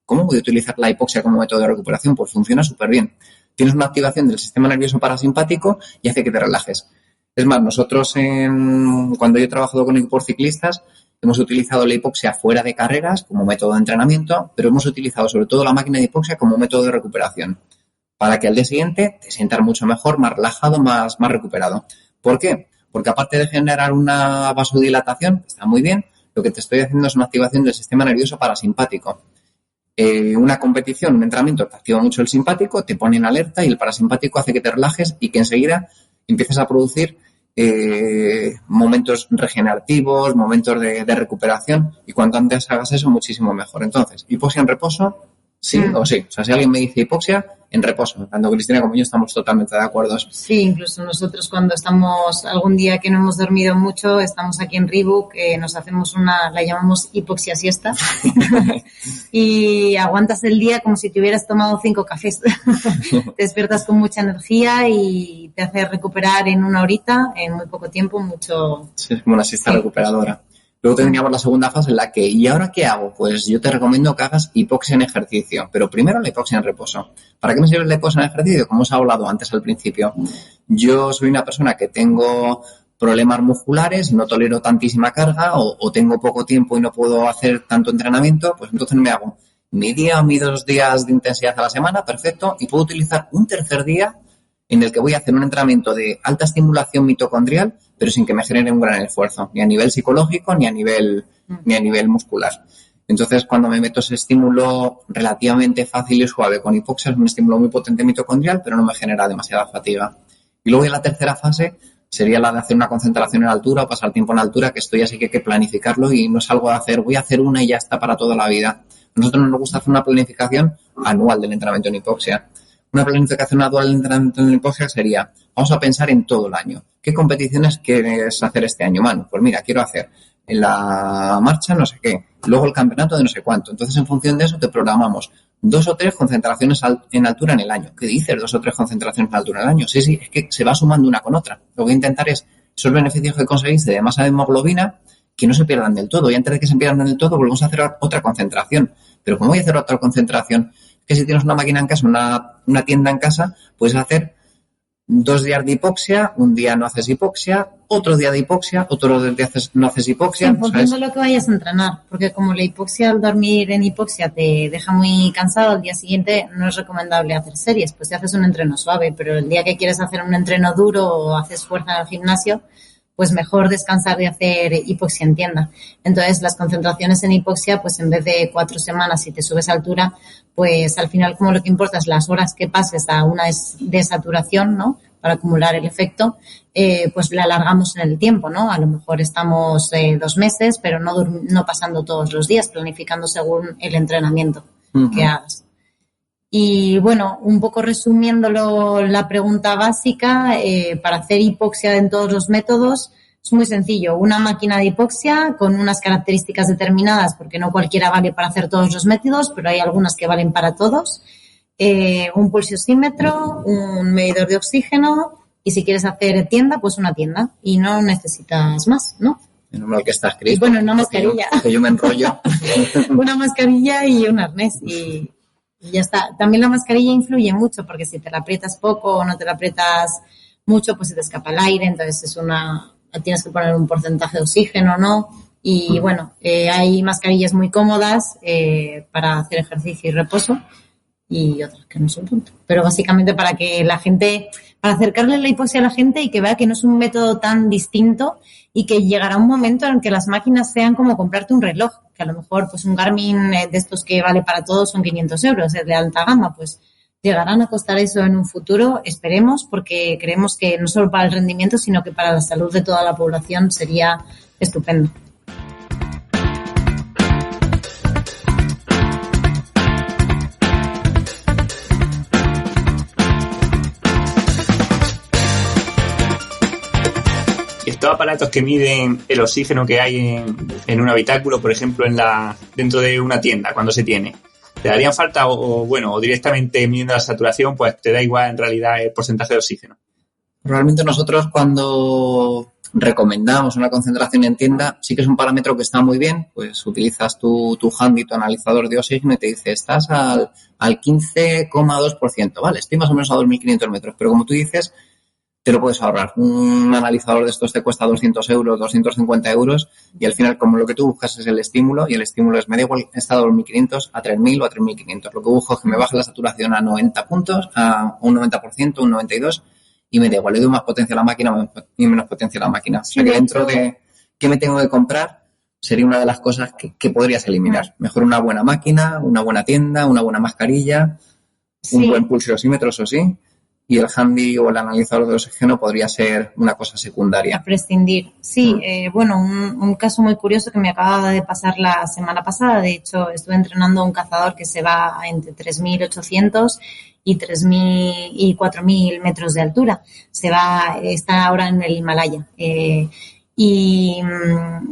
¿Cómo voy a utilizar la hipoxia como método de recuperación? Pues funciona súper bien. Tienes una activación del sistema nervioso parasimpático y hace que te relajes. Es más, nosotros cuando yo he trabajado con equipos ciclistas hemos utilizado la hipoxia fuera de carreras como método de entrenamiento, pero hemos utilizado sobre todo la máquina de hipoxia como método de recuperación para que al día siguiente te sientas mucho mejor, más relajado, más recuperado. ¿Por qué? Porque aparte de generar una vasodilatación, está muy bien, lo que te estoy haciendo es una activación del sistema nervioso parasimpático. Una competición, un entrenamiento te activa mucho el simpático, te pone en alerta y el parasimpático hace que te relajes y que enseguida empieces a producir momentos regenerativos, momentos de recuperación, y cuanto antes hagas eso, muchísimo mejor. Entonces, hipoxia en reposo, sí o sí. O sea, si alguien me dice hipoxia, en reposo. Tanto Cristina como yo estamos totalmente de acuerdo. Sí, incluso nosotros cuando estamos algún día que no hemos dormido mucho, estamos aquí en Reebok, nos hacemos la llamamos hipoxia siesta y aguantas el día como si te hubieras tomado 5 cafés. Te despiertas con mucha energía y te hace recuperar en 1 horita, en muy poco tiempo, mucho. Sí, es como una siesta recuperadora. Luego tendríamos la segunda fase en la que, ¿y ahora qué hago? Pues yo te recomiendo que hagas hipoxia en ejercicio, pero primero la hipoxia en reposo. ¿Para qué me sirve la hipoxia en ejercicio? Como os he hablado antes al principio, yo soy una persona que tengo problemas musculares, no tolero tantísima carga o tengo poco tiempo y no puedo hacer tanto entrenamiento, pues entonces me hago mi día o mis 2 días de intensidad a la semana, perfecto, y puedo utilizar un tercer día en el que voy a hacer un entrenamiento de alta estimulación mitocondrial, pero sin que me genere un gran esfuerzo, ni a nivel psicológico ni a nivel muscular. Entonces, cuando me meto ese estímulo relativamente fácil y suave con hipoxia, es un estímulo muy potente mitocondrial, pero no me genera demasiada fatiga. Y luego en la tercera fase sería la de hacer una concentración en altura o pasar tiempo en altura, que esto ya sí que hay que planificarlo y no es algo de hacer, voy a hacer una y ya está para toda la vida. A nosotros nos gusta hacer una planificación anual del entrenamiento en hipoxia. Una planificación anual del entrenamiento en hipoxia sería, vamos a pensar en todo el año. ¿Qué competiciones quieres hacer este año, Manu? Pues mira, quiero hacer en la marcha no sé qué, luego el campeonato de no sé cuánto. Entonces, en función de eso, te programamos 2 o 3 concentraciones en altura en el año. ¿Qué dices? 2 o 3 concentraciones en altura en el año. Sí, es que se va sumando una con otra. Lo que voy a intentar es esos beneficios que conseguiste de masa de hemoglobina que no se pierdan del todo. Y antes de que se pierdan del todo, volvemos a hacer otra concentración. Pero ¿cómo voy a hacer otra concentración? Que si tienes una máquina en casa, una tienda en casa, puedes hacer 2 días de hipoxia, un día no haces hipoxia, otro día de hipoxia, otro día no haces hipoxia. En función de lo que vayas a entrenar, porque como la hipoxia, al dormir en hipoxia te deja muy cansado, al día siguiente no es recomendable hacer series, pues si haces un entreno suave, pero el día que quieres hacer un entreno duro o haces fuerza en el gimnasio, pues mejor descansar de hacer hipoxia en tienda. Entonces, las concentraciones en hipoxia, pues en vez de 4 semanas, si te subes a altura, pues al final como lo que importa es las horas que pases a una desaturación, ¿no? Para acumular el efecto, pues la alargamos en el tiempo, ¿no? A lo mejor estamos 2 meses, pero no pasando todos los días, planificando según el entrenamiento que hagas. Y bueno, un poco resumiéndolo la pregunta básica, para hacer hipoxia en todos los métodos es muy sencillo. Una máquina de hipoxia con unas características determinadas, porque no cualquiera vale para hacer todos los métodos, pero hay algunas que valen para todos. Un pulsiosímetro, un medidor de oxígeno y si quieres hacer tienda, pues una tienda. Y no necesitas más, ¿no? Menos mal que está escrito. Y bueno, una mascarilla. Que yo me enrollo. Una mascarilla y un arnés y ya está. También la mascarilla influye mucho porque si te la aprietas poco o no te la aprietas mucho, pues se te escapa el aire. Entonces tienes que poner un porcentaje de oxígeno, ¿no? Y bueno, hay mascarillas muy cómodas para hacer ejercicio y reposo y otras que no son tanto. Pero básicamente para acercarle la hipoxia a la gente y que vea que no es un método tan distinto y que llegará un momento en que las máquinas sean como comprarte un reloj, que a lo mejor pues un Garmin de estos que vale para todos son 500 euros, es de alta gama, pues llegarán a costar eso en un futuro, esperemos, porque creemos que no solo para el rendimiento, sino que para la salud de toda la población sería estupendo. Esto Esos aparatos que miden el oxígeno que hay en un habitáculo, por ejemplo, dentro de una tienda, cuando se tiene, ¿te darían falta o directamente midiendo la saturación, pues te da igual en realidad el porcentaje de oxígeno? Realmente nosotros cuando recomendamos una concentración en tienda, sí que es un parámetro que está muy bien, pues utilizas tu handy, tu analizador de oxígeno y te dice, estás al 15,2%, vale, estoy más o menos a 2.500 metros, pero como tú dices, te lo puedes ahorrar. Un analizador de estos te cuesta 200 euros, 250 euros y al final, como lo que tú buscas es el estímulo y el estímulo es, me da igual, está a 2.500, a 3.000 o a 3.500. Lo que busco es que me baje la saturación a 90 puntos, a un 90%, un 92%, y me da igual, le doy más potencia a la máquina y menos potencia a la máquina. O sea que dentro de qué me tengo que comprar sería una de las cosas que podrías eliminar. Mejor una buena máquina, una buena tienda, una buena mascarilla, un buen pulsosímetro, eso sí, y el handy o el analizador de oxígeno podría ser una cosa secundaria. A prescindir. Sí, un caso muy curioso que me acaba de pasar la semana pasada. De hecho, estuve entrenando a un cazador que se va entre 3.800 y 3.000 y 4.000 metros de altura. Está ahora en el Himalaya. Y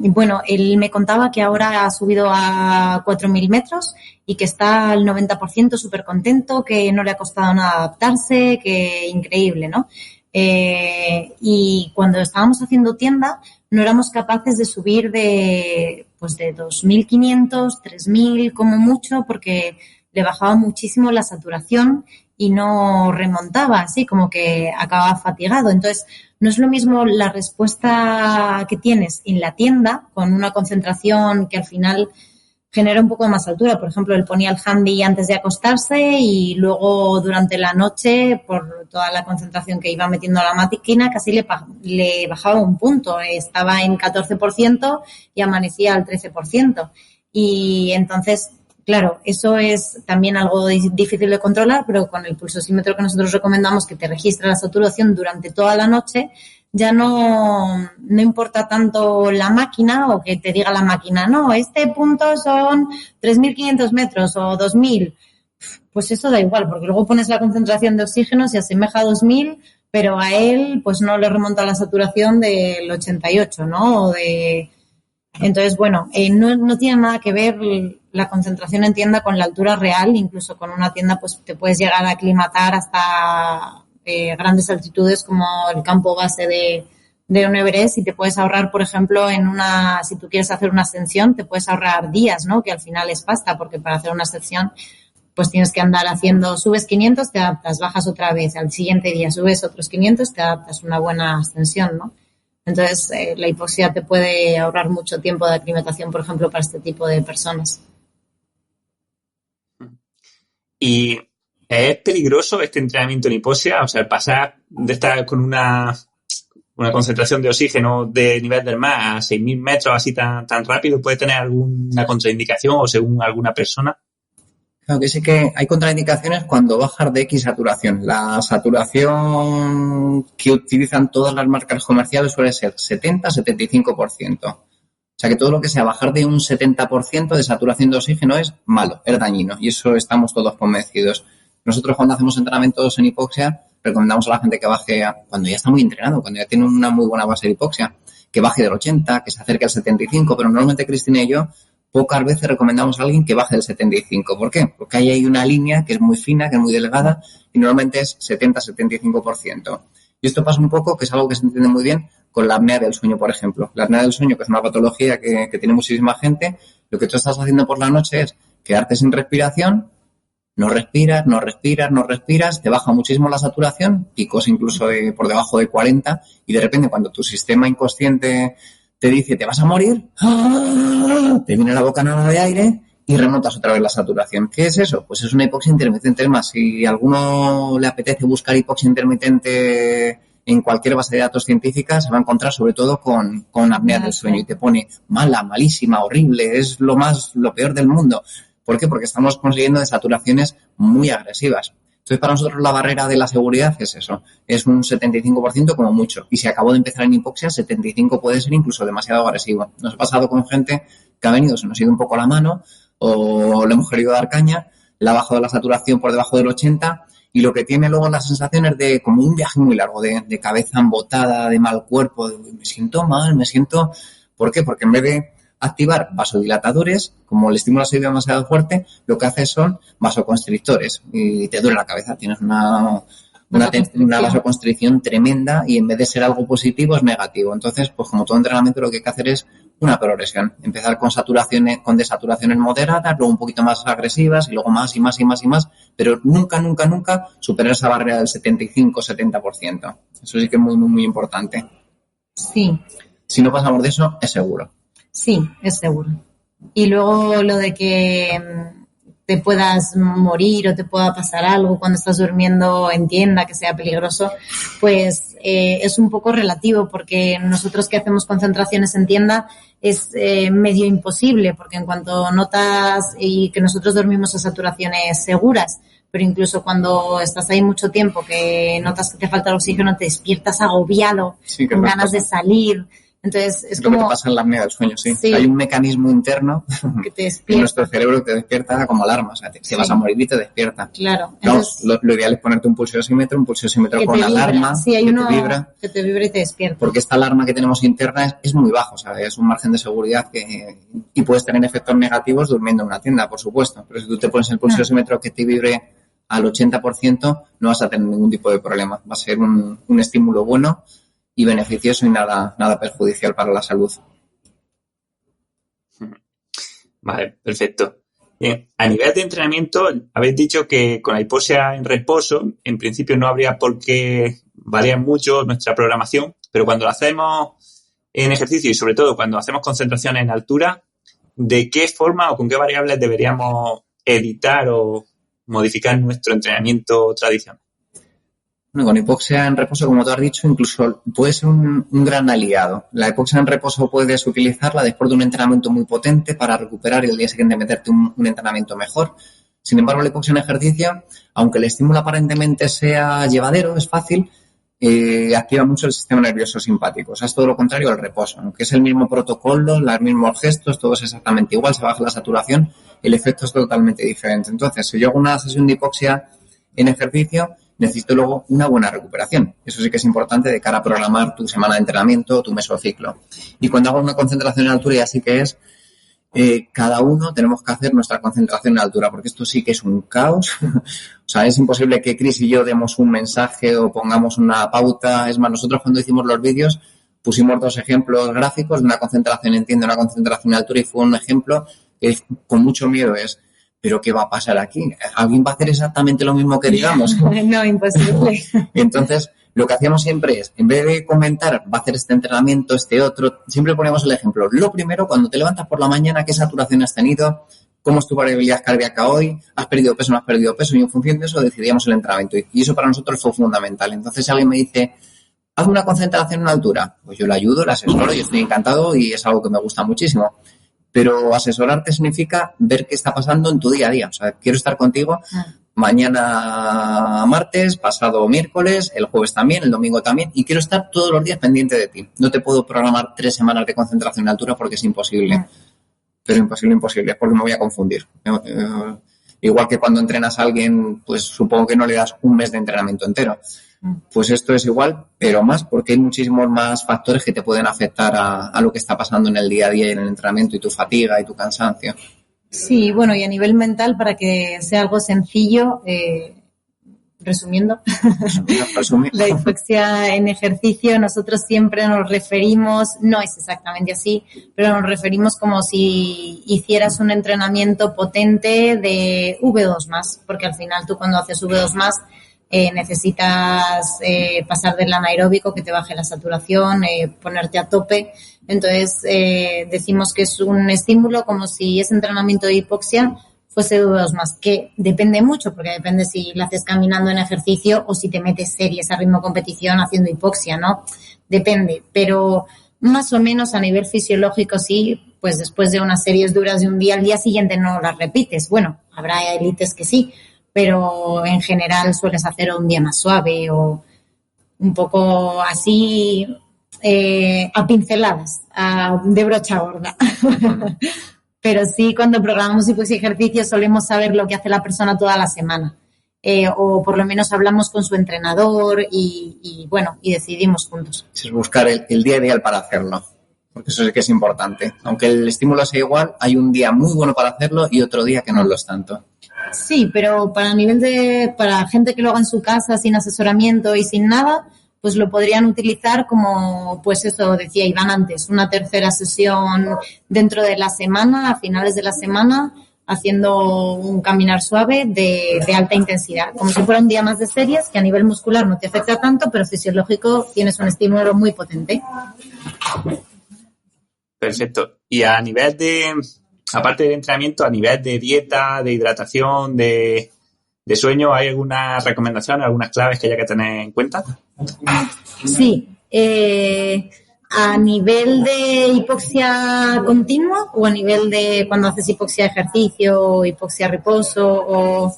bueno, él me contaba que ahora ha subido a 4.000 metros y que está al 90% súper contento, que no le ha costado nada adaptarse, que increíble, ¿no? Y cuando estábamos haciendo tienda, no éramos capaces de subir de 2.500, 3.000 como mucho, porque le bajaba muchísimo la saturación y no remontaba, así como que acababa fatigado. Entonces, no es lo mismo la respuesta que tienes en la tienda con una concentración que al final genera un poco de más altura. Por ejemplo, él ponía el handy antes de acostarse y luego durante la noche, por toda la concentración que iba metiendo a la máquina, casi le bajaba un punto. Estaba en 14% y amanecía al 13%. Y entonces, claro, eso es también algo difícil de controlar, pero con el pulsosímetro que nosotros recomendamos, que te registra la saturación durante toda la noche, ya no importa tanto la máquina o que te diga la máquina, no, este punto son 3.500 metros o 2.000. Pues eso da igual, porque luego pones la concentración de oxígeno, se asemeja a 2.000, pero a él pues no le remonta la saturación del 88, ¿no? Entonces, bueno, no tiene nada que ver la concentración en tienda con la altura real. Incluso con una tienda pues te puedes llegar a aclimatar hasta grandes altitudes como el campo base de un Everest, y te puedes ahorrar, por ejemplo, si tú quieres hacer una ascensión, te puedes ahorrar días, ¿no? Que al final es pasta, porque para hacer una ascensión pues tienes que andar subes 500, te adaptas, bajas otra vez, al siguiente día subes otros 500, te adaptas, una buena ascensión, ¿no? Entonces, la hipoxia te puede ahorrar mucho tiempo de aclimatación, por ejemplo, para este tipo de personas. ¿Y es peligroso este entrenamiento en hipoxia? O sea, el pasar de estar con una concentración de oxígeno de nivel del mar a 6.000 metros así tan rápido, ¿puede tener alguna contraindicación o según alguna persona? Claro que sí que hay contraindicaciones cuando bajas de X saturación. La saturación que utilizan todas las marcas comerciales suele ser 70-75%. O sea que todo lo que sea bajar de un 70% de saturación de oxígeno es malo, es dañino, y eso estamos todos convencidos. Nosotros cuando hacemos entrenamientos en hipoxia recomendamos a la gente que baje cuando ya está muy entrenado, cuando ya tiene una muy buena base de hipoxia, que baje del 80, que se acerque al 75, pero normalmente Cristina y yo pocas veces recomendamos a alguien que baje del 75. ¿Por qué? Porque ahí hay una línea que es muy fina, que es muy delgada, y normalmente es 70-75%. Y esto pasa un poco, que es algo que se entiende muy bien, con la apnea del sueño, por ejemplo. La apnea del sueño, que es una patología que tiene muchísima gente, lo que tú estás haciendo por la noche es quedarte sin respiración, no respiras, te baja muchísimo la saturación, picos incluso por debajo de 40, y de repente cuando tu sistema inconsciente te dice te vas a morir, te viene la bocanada de aire y remontas otra vez la saturación. ¿Qué es eso? Pues es una hipoxia intermitente. Es más, si a alguno le apetece buscar hipoxia intermitente en cualquier base de datos científica, se va a encontrar sobre todo con apnea del sueño y te pone mala, malísima, horrible, es lo peor del mundo. ¿Por qué? Porque estamos consiguiendo desaturaciones muy agresivas. Entonces, para nosotros la barrera de la seguridad es eso, es un 75% como mucho. Y si acabo de empezar en hipoxia, 75 puede ser incluso demasiado agresivo. Nos ha pasado con gente que ha venido, se nos ha ido un poco la mano, o le hemos querido dar caña, le ha bajado la saturación por debajo del 80 Y lo que tiene luego las sensaciones de como un viaje muy largo, de cabeza embotada, de mal cuerpo, de me siento mal, ¿Por qué? Porque en vez de activar vasodilatadores, como el estímulo ha sido demasiado fuerte, lo que hace son vasoconstrictores y te duele la cabeza, tienes una vasoconstricción tremenda y en vez de ser algo positivo es negativo. Entonces, pues como todo entrenamiento lo que hay que hacer es una progresión. Empezar con desaturaciones moderadas, luego un poquito más agresivas y luego más y más y más y más, pero nunca superar esa barrera del 75-70%. Eso sí que es muy, muy, muy importante. Sí. Si no pasamos de eso, es seguro. Sí, es seguro. Y luego lo de que te puedas morir o te pueda pasar algo cuando estás durmiendo en tienda, que sea peligroso, pues es un poco relativo, porque nosotros que hacemos concentraciones en tienda es medio imposible, porque en cuanto notas, y que nosotros dormimos a saturaciones seguras, pero incluso cuando estás ahí mucho tiempo, que notas que te falta el oxígeno, te despiertas agobiado, sí, con ganas de salir. Entonces es como... lo que te pasa en la apnea del sueño, sí. Hay un mecanismo interno que te despierta. En nuestro cerebro que te despierta como alarma, o sea, te vas a morir y te despierta. Claro. Entonces, lo ideal es ponerte un pulsiosímetro con alarma, sí, hay uno que te vibra y te despierta. Porque esta alarma que tenemos interna es muy baja, o sea, es un margen de seguridad y puedes tener efectos negativos durmiendo en una tienda, por supuesto. Pero si tú te pones el pulsiosímetro que te vibre al 80%, no vas a tener ningún tipo de problema. Va a ser un estímulo bueno y beneficioso y nada perjudicial para la salud. Vale, perfecto. Bien, a nivel de entrenamiento, habéis dicho que con la hipoxia en reposo, en principio no habría por qué variar mucho nuestra programación, pero cuando lo hacemos en ejercicio y sobre todo cuando hacemos concentraciones en altura, ¿de qué forma o con qué variables deberíamos editar o modificar nuestro entrenamiento tradicional? Bueno, con hipoxia en reposo, como tú has dicho, incluso puede ser un gran aliado. La hipoxia en reposo puedes utilizarla después de un entrenamiento muy potente para recuperar y el día siguiente meterte un entrenamiento mejor. Sin embargo, la hipoxia en ejercicio, aunque el estímulo aparentemente sea llevadero, es fácil, activa mucho el sistema nervioso simpático. O sea, es todo lo contrario al reposo. Aunque es el mismo protocolo, los mismos gestos, todo es exactamente igual, se baja la saturación, el efecto es totalmente diferente. Entonces, si yo hago una sesión de hipoxia en ejercicio, necesito luego una buena recuperación. Eso sí que es importante de cara a programar tu semana de entrenamiento, tu mesociclo. Y cuando hago una concentración en altura, ya sí que es, cada uno tenemos que hacer nuestra concentración en altura, porque esto sí que es un caos. O sea, es imposible que Chris y yo demos un mensaje o pongamos una pauta. Es más, nosotros cuando hicimos los vídeos pusimos 2 ejemplos gráficos de una concentración en tienda, una concentración en altura, y fue un ejemplo que con mucho miedo es: ¿pero qué va a pasar aquí? ¿Alguien va a hacer exactamente lo mismo que digamos? No, imposible. Entonces, lo que hacíamos siempre es, en vez de comentar, va a hacer este entrenamiento, este otro, siempre ponemos el ejemplo. Lo primero, cuando te levantas por la mañana, ¿qué saturación has tenido? ¿Cómo es tu variabilidad cardíaca hoy? ¿Has perdido peso o no has perdido peso? Y en función de eso decidíamos el entrenamiento. Y eso para nosotros fue fundamental. Entonces, si alguien me dice, haz una concentración en altura, pues yo le ayudo, le asesoro, yo estoy encantado y es algo que me gusta muchísimo. Pero asesorarte significa ver qué está pasando en tu día a día. O sea, quiero estar contigo mañana martes, pasado miércoles, el jueves también, el domingo también, y quiero estar todos los días pendiente de ti. No te puedo programar 3 semanas de concentración en altura porque es imposible. Pero imposible, es porque me voy a confundir. Igual que cuando entrenas a alguien, pues supongo que no le das un mes de entrenamiento entero. Pues esto es igual, pero más, porque hay muchísimos más factores que te pueden afectar a lo que está pasando en el día a día y en el entrenamiento, y tu fatiga y tu cansancio. Sí, bueno, y a nivel mental, para que sea algo sencillo, resumiendo, la hipoxia en ejercicio, nosotros siempre nos referimos, no es exactamente así, pero nos referimos como si hicieras un entrenamiento potente de V2+, porque al final tú cuando haces V2+, necesitas pasar del anaeróbico, que te baje la saturación, ponerte a tope. Entonces decimos que es un estímulo como si ese entrenamiento de hipoxia fuese V2+, que depende mucho, porque depende si lo haces caminando en ejercicio o si te metes series a ritmo competición haciendo hipoxia, ¿no? Depende, pero más o menos a nivel fisiológico sí, pues después de unas series duras de un día, al día siguiente no las repites. Bueno, habrá élites que sí, pero en general sueles hacer un día más suave o un poco así a pinceladas, de brocha gorda. Pero sí, cuando programamos hipoxia y ejercicio solemos saber lo que hace la persona toda la semana. o por lo menos hablamos con su entrenador y decidimos juntos. Es buscar el día ideal para hacerlo, porque eso sí que es importante. Aunque el estímulo sea igual, hay un día muy bueno para hacerlo y otro día que no lo es tanto. Sí, pero para gente que lo haga en su casa sin asesoramiento y sin nada, pues lo podrían utilizar como, pues eso decía Iván antes, una tercera sesión dentro de la semana, a finales de la semana, haciendo un caminar suave de alta intensidad, como si fuera un día más de series, que a nivel muscular no te afecta tanto, pero fisiológico tienes un estímulo muy potente. Perfecto. Y a nivel aparte del entrenamiento, a nivel de dieta, de hidratación, de sueño, ¿hay alguna recomendación, algunas claves que haya que tener en cuenta? Sí. ¿A nivel de hipoxia continua o a nivel de cuando haces hipoxia ejercicio, hipoxia reposo o...?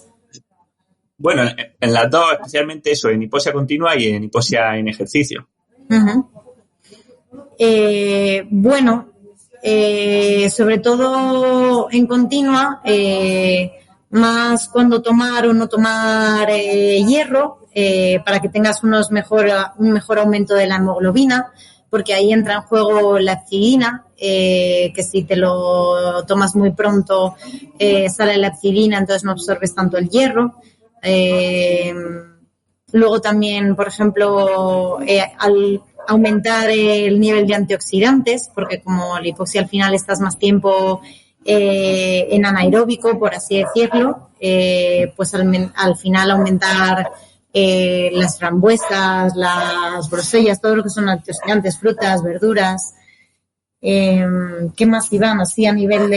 Bueno, en las dos, especialmente eso, en hipoxia continua y en hipoxia en ejercicio. Uh-huh. Sobre todo en continua, más cuando tomar o no tomar hierro, para que tengas un mejor aumento de la hemoglobina, porque ahí entra en juego la epsilina, que si te lo tomas muy pronto sale la epsilina, entonces no absorbes tanto el hierro. Luego también, por ejemplo, al aumentar el nivel de antioxidantes, porque como la hipoxia al final estás más tiempo en anaeróbico, por así decirlo, pues al final aumentar las frambuesas, las grosellas, todo lo que son antioxidantes, frutas, verduras. ¿Qué más, Iván? Así a nivel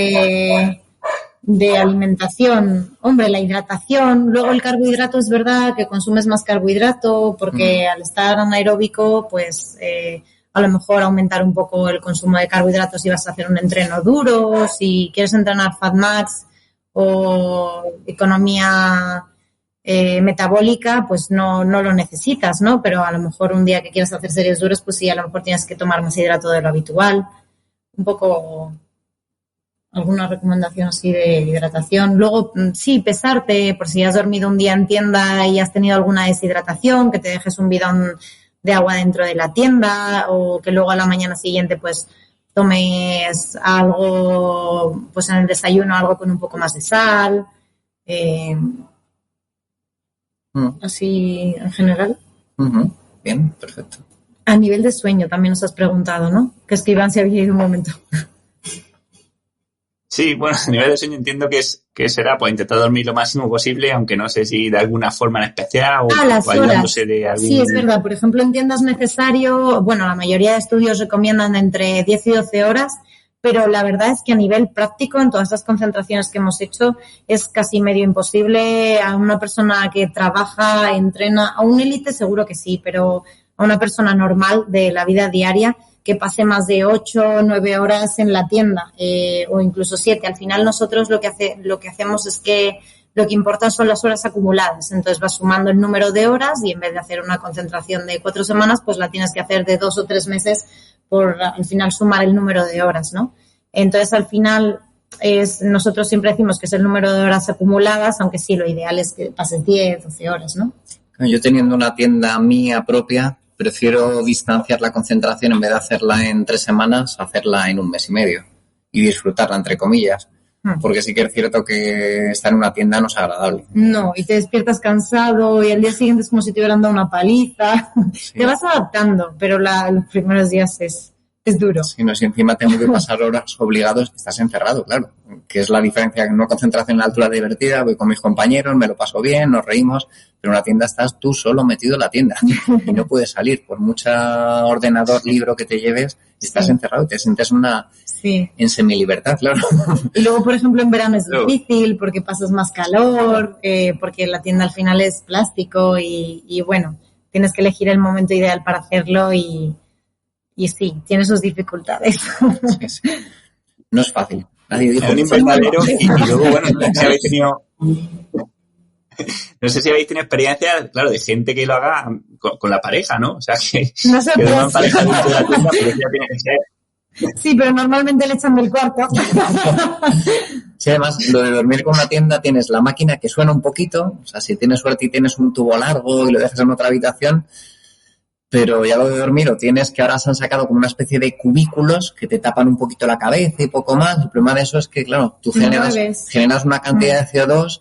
de alimentación, hombre, la hidratación, luego el carbohidrato es verdad que consumes más carbohidrato porque al estar anaeróbico, pues a lo mejor aumentar un poco el consumo de carbohidratos si vas a hacer un entreno duro, si quieres entrenar FatMax o economía metabólica, pues no lo necesitas, ¿no? Pero a lo mejor un día que quieras hacer series duras, pues sí, a lo mejor tienes que tomar más hidrato de lo habitual. Un poco alguna recomendación así de hidratación. Luego, sí, pesarte, por si has dormido un día en tienda y has tenido alguna deshidratación, que te dejes un bidón de agua dentro de la tienda o que luego a la mañana siguiente pues tomes algo, pues en el desayuno algo con un poco más de sal. Así en general. Uh-huh. Bien, perfecto. A nivel de sueño también nos has preguntado, ¿no? Que es que Iván se había ido un momento. Sí, bueno, a nivel de sueño entiendo que será pues intentar dormir lo máximo posible, aunque no sé si de alguna forma en especial las o ayudándose de algún... Sí, es verdad. Por ejemplo, en tiendas necesario, bueno, la mayoría de estudios recomiendan entre 10 y 12 horas, pero la verdad es que a nivel práctico, en todas las concentraciones que hemos hecho, es casi medio imposible a una persona que trabaja, entrena, a un élite seguro que sí, pero a una persona normal de la vida diaria que pase más de 8 o 9 horas en la tienda, o incluso 7. Al final nosotros lo que hacemos es que lo que importa son las horas acumuladas. Entonces vas sumando el número de horas y en vez de hacer una concentración de 4 semanas, pues la tienes que hacer de 2 o 3 meses por al final sumar el número de horas, ¿no? Entonces al final nosotros siempre decimos que es el número de horas acumuladas, aunque sí, lo ideal es que pases 10, 12 horas, ¿no? Yo teniendo una tienda mía propia, prefiero distanciar la concentración en vez de hacerla en 3 semanas, hacerla en 1 mes y medio y disfrutarla, entre comillas. Porque sí que es cierto que estar en una tienda no es agradable. No, y te despiertas cansado y al día siguiente es como si te hubieran dado una paliza. Sí. Te vas adaptando, pero los primeros días es duro. Sí, no, si encima tengo que pasar horas obligados, estás encerrado, claro. Que es la diferencia, en una concentración en la altura divertida, voy con mis compañeros, me lo paso bien, nos reímos, pero en una tienda estás tú solo metido en la tienda y no puedes salir. Por mucha ordenador, libro que te lleves, estás encerrado y te sientes en semilibertad, claro. Y luego, por ejemplo, en verano es difícil porque pasas más calor, porque la tienda al final es plástico y bueno, tienes que elegir el momento ideal para hacerlo y sí, tiene sus dificultades. Sí. No es fácil. Nadie dijo un invernadero y luego, bueno, no sé si habéis tenido experiencia, claro, de gente que lo haga con la pareja, ¿no? O sea, que no se duerman pareja dentro de la tienda, pero ya tiene que ser Sí, pero normalmente le echan del cuarto. Sí, además, lo de dormir con una tienda, tienes la máquina que suena un poquito, o sea, si tienes suerte y tienes un tubo largo y lo dejas en otra habitación, pero ya lo de dormir, o tienes que ahora se han sacado como una especie de cubículos que te tapan un poquito la cabeza y poco más. El problema de eso es que, claro, tú generas una cantidad de CO2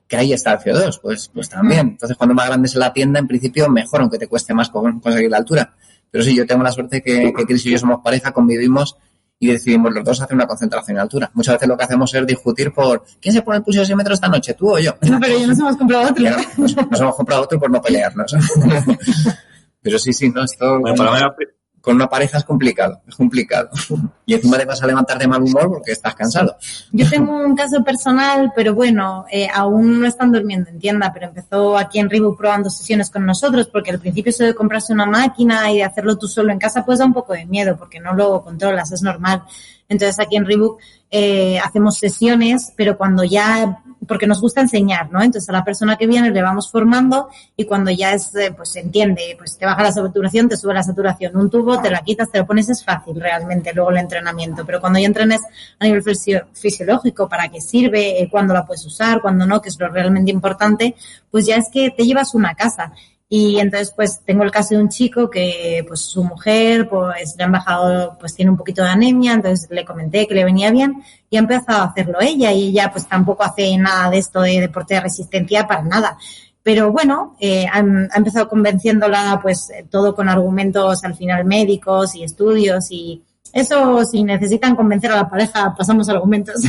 que ahí está el CO2, pues también. Entonces, cuando más grande es la tienda, en principio, mejor, aunque te cueste más conseguir la altura. Pero sí, yo tengo la suerte que Chris y yo somos pareja, convivimos y decidimos los dos hacer una concentración en altura. Muchas veces lo que hacemos es discutir por ¿quién se pone el pulso de 6 metros esta noche, tú o yo? No, pero ya nos hemos comprado otro. Nos hemos comprado otro por no pelearnos. Pero sí, no, esto bueno, por lo menos con una pareja es complicado. Y encima te vas a levantar de mal humor porque estás cansado. Yo tengo un caso personal, pero bueno, aún no están durmiendo en tienda, pero empezó aquí en Reebok probando sesiones con nosotros, porque al principio eso de comprarse una máquina y de hacerlo tú solo en casa pues da un poco de miedo, porque no lo controlas, es normal. Entonces aquí en Reebok hacemos sesiones, pero cuando ya, porque nos gusta enseñar, ¿no? Entonces a la persona que viene le vamos formando y cuando ya es, pues se entiende, pues te baja la saturación, te sube la saturación, un tubo, te la quitas, te lo pones, es fácil realmente luego el entrenamiento, pero cuando ya entrenes a nivel fisiológico, para qué sirve, cuándo la puedes usar, cuándo no, que es lo realmente importante, pues ya es que te llevas una casa. Y entonces, pues, tengo el caso de un chico que, pues, su mujer, pues, le han bajado, pues, tiene un poquito de anemia, entonces le comenté que le venía bien y ha empezado a hacerlo ella y ella, pues, tampoco hace nada de esto de deporte de resistencia para nada. Pero bueno, ha empezado convenciéndola, pues, todo con argumentos al final médicos y estudios y eso, si necesitan convencer a la pareja, pasamos argumentos.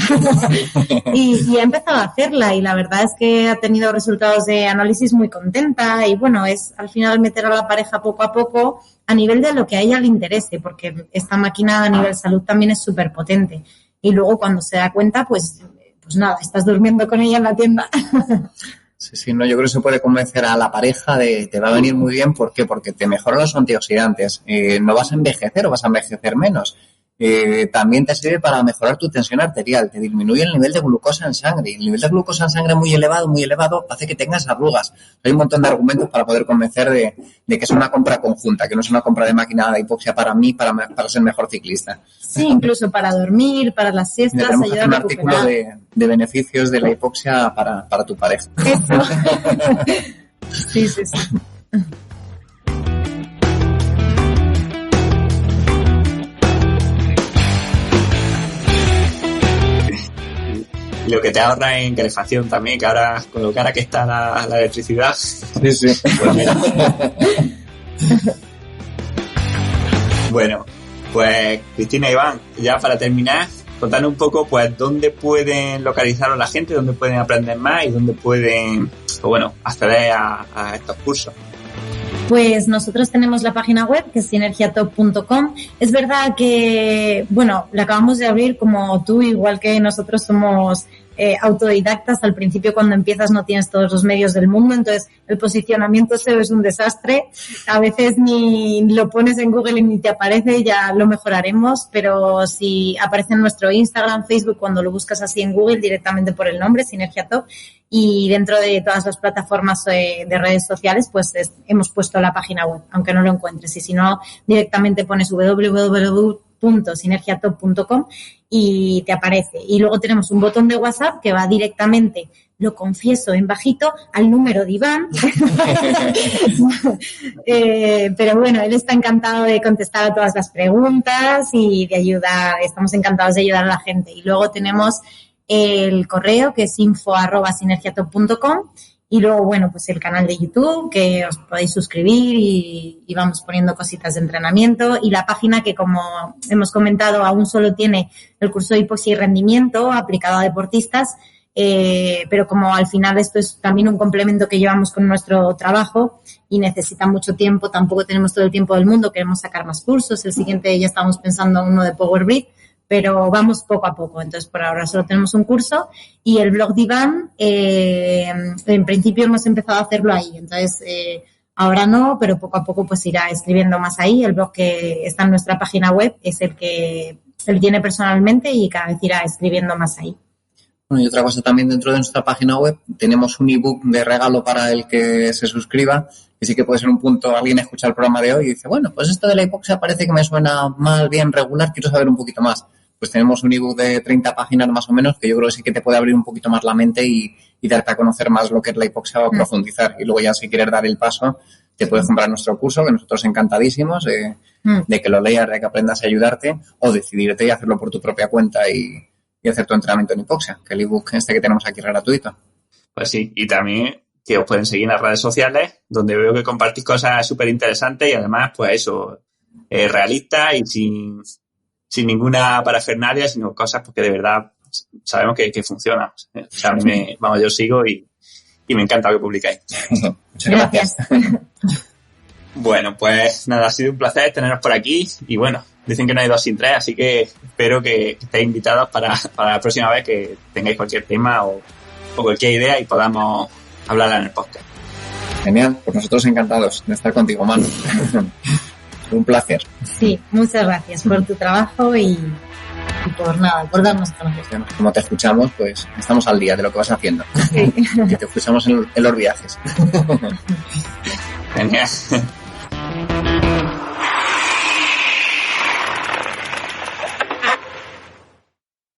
y ha empezado a hacerla y la verdad es que ha tenido resultados de análisis muy contenta y bueno, es al final meter a la pareja poco a poco a nivel de lo que a ella le interese, porque esta máquina a nivel salud también es súper potente. Y luego cuando se da cuenta, pues nada, estás durmiendo con ella en la tienda. Sí, no, yo creo que se puede convencer a la pareja de te va a venir muy bien. ¿Por qué? Porque te mejoran los antioxidantes. No vas a envejecer o vas a envejecer menos. También te sirve para mejorar tu tensión arterial, te disminuye el nivel de glucosa en sangre. Y el nivel de glucosa en sangre muy elevado, hace que tengas arrugas. Hay un montón de argumentos para poder convencer de que es una compra conjunta, que no es una compra de máquina de hipoxia para mí, para ser mejor ciclista. Sí, incluso para dormir, para las siestas, ayuda a recuperar. Un artículo de beneficios de la hipoxia para tu pareja. Eso. Sí. Lo que te ahorra en calefacción también, que ahora con lo cara que está la electricidad. Sí. Pues mira. Bueno, pues Cristina y Iván, ya para terminar, contanos un poco pues dónde pueden localizaros la gente, dónde pueden aprender más y dónde pueden, pues bueno, acceder a estos cursos. Pues nosotros tenemos la página web que es sinergiatop.com. Es verdad que, bueno, la acabamos de abrir como tú, igual que nosotros somos autodidactas. Al principio cuando empiezas no tienes todos los medios del mundo, entonces el posicionamiento SEO es un desastre. A veces ni lo pones en Google y ni te aparece, ya lo mejoraremos, pero si aparece en nuestro Instagram, Facebook, cuando lo buscas así en Google directamente por el nombre, Sinergiatop, y dentro de todas las plataformas de redes sociales, pues hemos puesto la página web, aunque no lo encuentres. Y si no, directamente pones www.sinergiatop.com y te aparece. Y luego tenemos un botón de WhatsApp que va directamente, lo confieso en bajito, al número de Iván. Pero bueno, él está encantado de contestar a todas las preguntas y de ayudar. Estamos encantados de ayudar a la gente. Y luego tenemos el correo que es info@sinergiatop.com y luego, bueno, pues el canal de YouTube que os podéis suscribir y vamos poniendo cositas de entrenamiento y la página que, como hemos comentado, aún solo tiene el curso de hipoxia y rendimiento aplicado a deportistas, pero como al final esto es también un complemento que llevamos con nuestro trabajo y necesita mucho tiempo, tampoco tenemos todo el tiempo del mundo, queremos sacar más cursos, el siguiente ya estamos pensando en uno de Power Breath, pero vamos poco a poco. Entonces, por ahora solo tenemos un curso y el blog de Iván, en principio hemos empezado a hacerlo ahí. Entonces, ahora no, pero poco a poco pues irá escribiendo más ahí. El blog que está en nuestra página web es el que él tiene personalmente y cada vez irá escribiendo más ahí. Bueno, y otra cosa también dentro de nuestra página web, tenemos un ebook de regalo para el que se suscriba, Y sí que puede ser un punto, alguien escucha el programa de hoy y dice, bueno, pues esto de la hipoxia parece que me suena mal, bien, regular, quiero saber un poquito más. Pues tenemos un ebook de 30 páginas más o menos que yo creo que sí que te puede abrir un poquito más la mente y darte a conocer más lo que es la hipoxia o profundizar. Y luego ya si quieres dar el paso, te puedes comprar nuestro curso, que nosotros encantadísimos de que lo leas, de que aprendas a ayudarte, o decidirte y hacerlo por tu propia cuenta y hacer tu entrenamiento en hipoxia, que el ebook que tenemos aquí es gratuito. Pues sí, y también que os pueden seguir en las redes sociales, donde veo que compartís cosas súper interesantes y además, pues eso, realistas y sin ninguna parafernalia, sino cosas porque de verdad sabemos que funcionan. O sea, a mí yo sigo y me encanta lo que publicáis. Muchas gracias. Bueno, pues nada, ha sido un placer teneros por aquí y bueno, dicen que no hay 2 sin 3, así que espero que estéis invitados para la próxima vez que tengáis cualquier tema o cualquier idea y podamos hablarla en el podcast. Genial, pues nosotros encantados de estar contigo, Manu. Un placer. Sí, muchas gracias por tu trabajo y por darnos a conocer. Como te escuchamos, pues estamos al día de lo que vas haciendo. Sí. Que te escuchamos en los viajes. Genial.